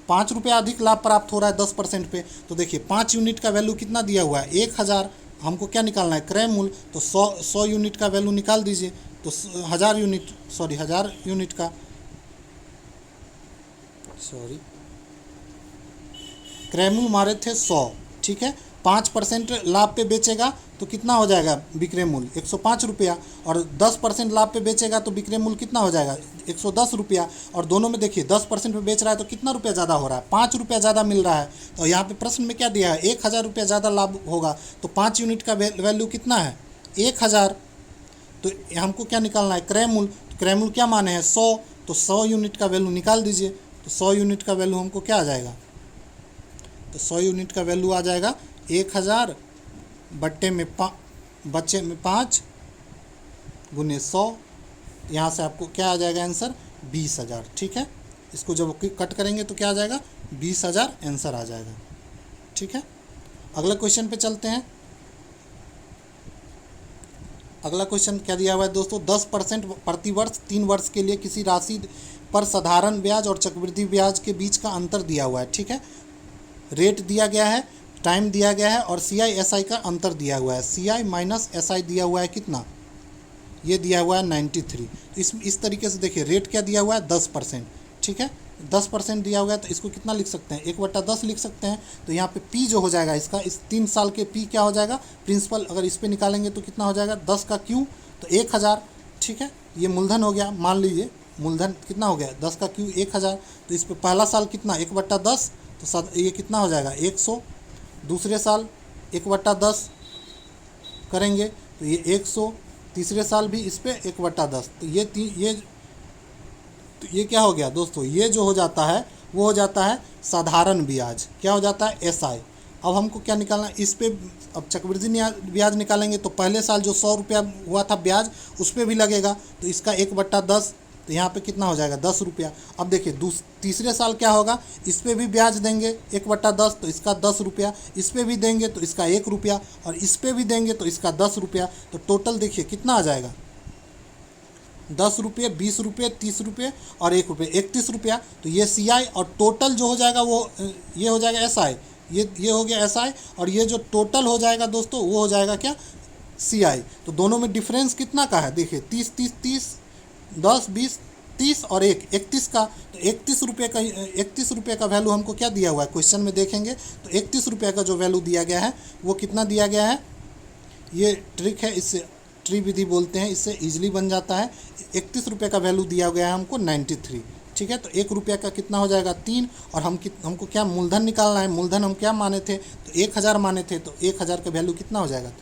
5 रुपया अधिक लाभ प्राप्त हो रहा है 10% पे। तो देखिए 5 यूनिट का वैल्यू कितना दिया हुआ है 1,000, हमको क्या निकालना है क्रय मूल्य। तो 100 यूनिट का वैल्यू निकाल दीजिए। तो 1000 यूनिट का क्रय मूल्य मारे थे 100। ठीक है, 5% लाभ पे बेचेगा तो कितना हो जाएगा विक्रय मूल्य 105 रुपया, और 10% लाभ पे बेचेगा तो विक्रय मूल्य कितना हो जाएगा 110 रुपया। और दोनों में देखिए 10% पे बेच रहा है तो कितना रुपया ज़्यादा हो रहा है 5 रुपया ज़्यादा मिल रहा है। तो यहाँ पे प्रश्न में क्या दिया है 1,000 रुपया ज़्यादा लाभ होगा। तो 5 यूनिट का वैल्यू कितना है 1,000। तो हमको क्या निकालना है क्रय मूल्य। तो क्रय मूल्य क्या माने हैं 100, तो 100 यूनिट का वैल्यू निकाल दीजिए। तो 100 यूनिट का वैल्यू हमको क्या आ जाएगा, तो 100 यूनिट का वैल्यू आ जाएगा 1,000 बट्टे में 5 गुने 100। यहाँ से आपको क्या आ जाएगा आंसर 20,000। ठीक है, इसको जब कट करेंगे तो क्या आ जाएगा 20,000 आंसर आ जाएगा। ठीक है, अगले क्वेश्चन पे चलते हैं। अगला क्वेश्चन क्या दिया हुआ है दोस्तों 10% प्रतिवर्ष 3 वर्ष के लिए किसी राशि पर साधारण ब्याज और चक्रवृद्धि ब्याज के बीच का अंतर दिया हुआ है। ठीक है, रेट दिया गया है, टाइम दिया गया है और CI/SI का अंतर दिया हुआ है। CI माइनस SI दिया हुआ है कितना, ये दिया हुआ है 93। इस तरीके से देखिए रेट क्या दिया हुआ है 10%। ठीक है, 10% दिया हुआ है तो इसको कितना लिख सकते हैं 1/10 लिख सकते हैं। तो यहाँ पे P जो हो जाएगा इसका, इस 3 साल के P क्या हो जाएगा प्रिंसिपल, अगर इस पे निकालेंगे तो कितना हो जाएगा 10 का Q तो 1,000। ठीक है, ये मूलधन हो गया, मान लीजिए मूलधन कितना हो गया 10 का Q 1,000। तो इस पर पहला साल कितना 1/10, तो ये कितना हो जाएगा 100। दूसरे साल 1/10 करेंगे तो ये 100, तीसरे साल भी इस पर 1/10। तो ये क्या हो गया दोस्तों, ये जो हो जाता है वो हो जाता है साधारण ब्याज, क्या हो जाता है SI। अब हमको क्या निकालना है इस पे, अब चक्रवृद्धि ब्याज निकालेंगे तो पहले साल जो 100 रुपया हुआ था ब्याज उस पर भी लगेगा, तो इसका 1/10, तो यहाँ पे कितना हो जाएगा 10 रुपया। अब देखिए तीसरे साल क्या होगा, इस पर भी ब्याज देंगे 1/10, तो इसका 10 रुपया, इस पर भी देंगे तो इसका 1 रुपया, और इस पर भी देंगे तो इसका 10 रुपया। तो टोटल देखिए कितना आ जाएगा 10 रुपये, 20 रुपये, 30 रुपये और 1 रुपये, 31 रुपया। तो ये CI और टोटल जो हो जाएगा वो ये हो जाएगा SI, ये हो गया SI, और ये जो टोटल हो जाएगा दोस्तों वो हो जाएगा क्या CI। तो दोनों में डिफरेंस कितना का है देखिए 30, 30, 30, 10, 20, 30 और 31 का, तो 31 रुपये का वैल्यू हमको क्या दिया हुआ है क्वेश्चन में देखेंगे तो 31 रुपये का जो वैल्यू दिया गया है वो कितना दिया गया है। ये ट्रिक है, इससे ट्री विधि बोलते हैं, इससे इजीली बन जाता है। 31 रुपये का वैल्यू दिया गया है हमको 93, ठीक है। तो 1 रुपये का कितना हो जाएगा 3, और हमको क्या मूलधन निकालना है, मूलधन हम क्या माने थे तो 1000 माने थे, तो 1000 का वैल्यू कितना हो जाएगा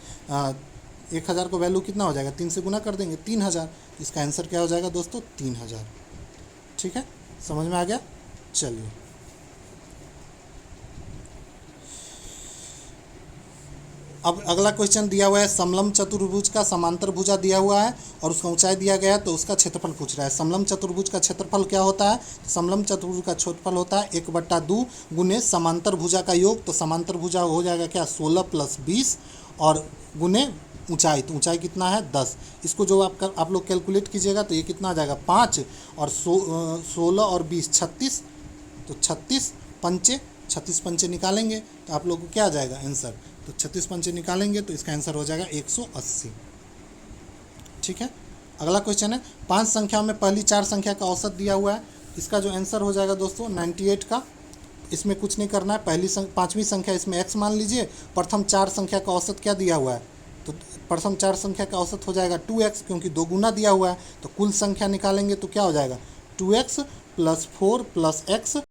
1000 का वैल्यू कितना हो जाएगा 3 से गुना कर देंगे 3000, इसका आंसर क्या हो जाएगा दोस्तों 3000, ठीक है। समझ में आ गया। चलिए अब अगला क्वेश्चन दिया हुआ है, समलम चतुर्भुज का समांतर भुजा दिया हुआ है और उसका ऊंचाई दिया गया है, तो उसका क्षेत्रफल पूछ रहा है। समलम चतुर्भुज का क्षेत्रफल क्या होता है, समलम चतुर्भुज का क्षेत्रफल होता है 1/2 गुने समांतर भुजा का योग, तो समांतर भुजा हो जाएगा क्या 16 + 20 और गुने ऊंचाई, तो ऊंचाई कितना है 10। इसको जो आप लोग कैलकुलेट कीजिएगा तो ये कितना आ जाएगा 5 और 16 और 20 36, तो 36 पंचे निकालेंगे तो आप लोग को क्या आ जाएगा आंसर, तो 36 पंचे निकालेंगे तो इसका आंसर हो जाएगा 180, ठीक है। अगला क्वेश्चन है, 5 संख्याओं में पहली 4 संख्या का औसत दिया हुआ है, इसका जो आंसर हो जाएगा दोस्तों 98 का। इसमें कुछ नहीं करना है, पाँचवीं संख्या इसमें x मान लीजिए, प्रथम 4 संख्या का औसत क्या दिया हुआ है, तो प्रथम 4 संख्या का औसत हो जाएगा 2x, क्योंकि 2 गुना दिया हुआ है, तो कुल संख्या निकालेंगे तो क्या हो जाएगा 2x + 4 + x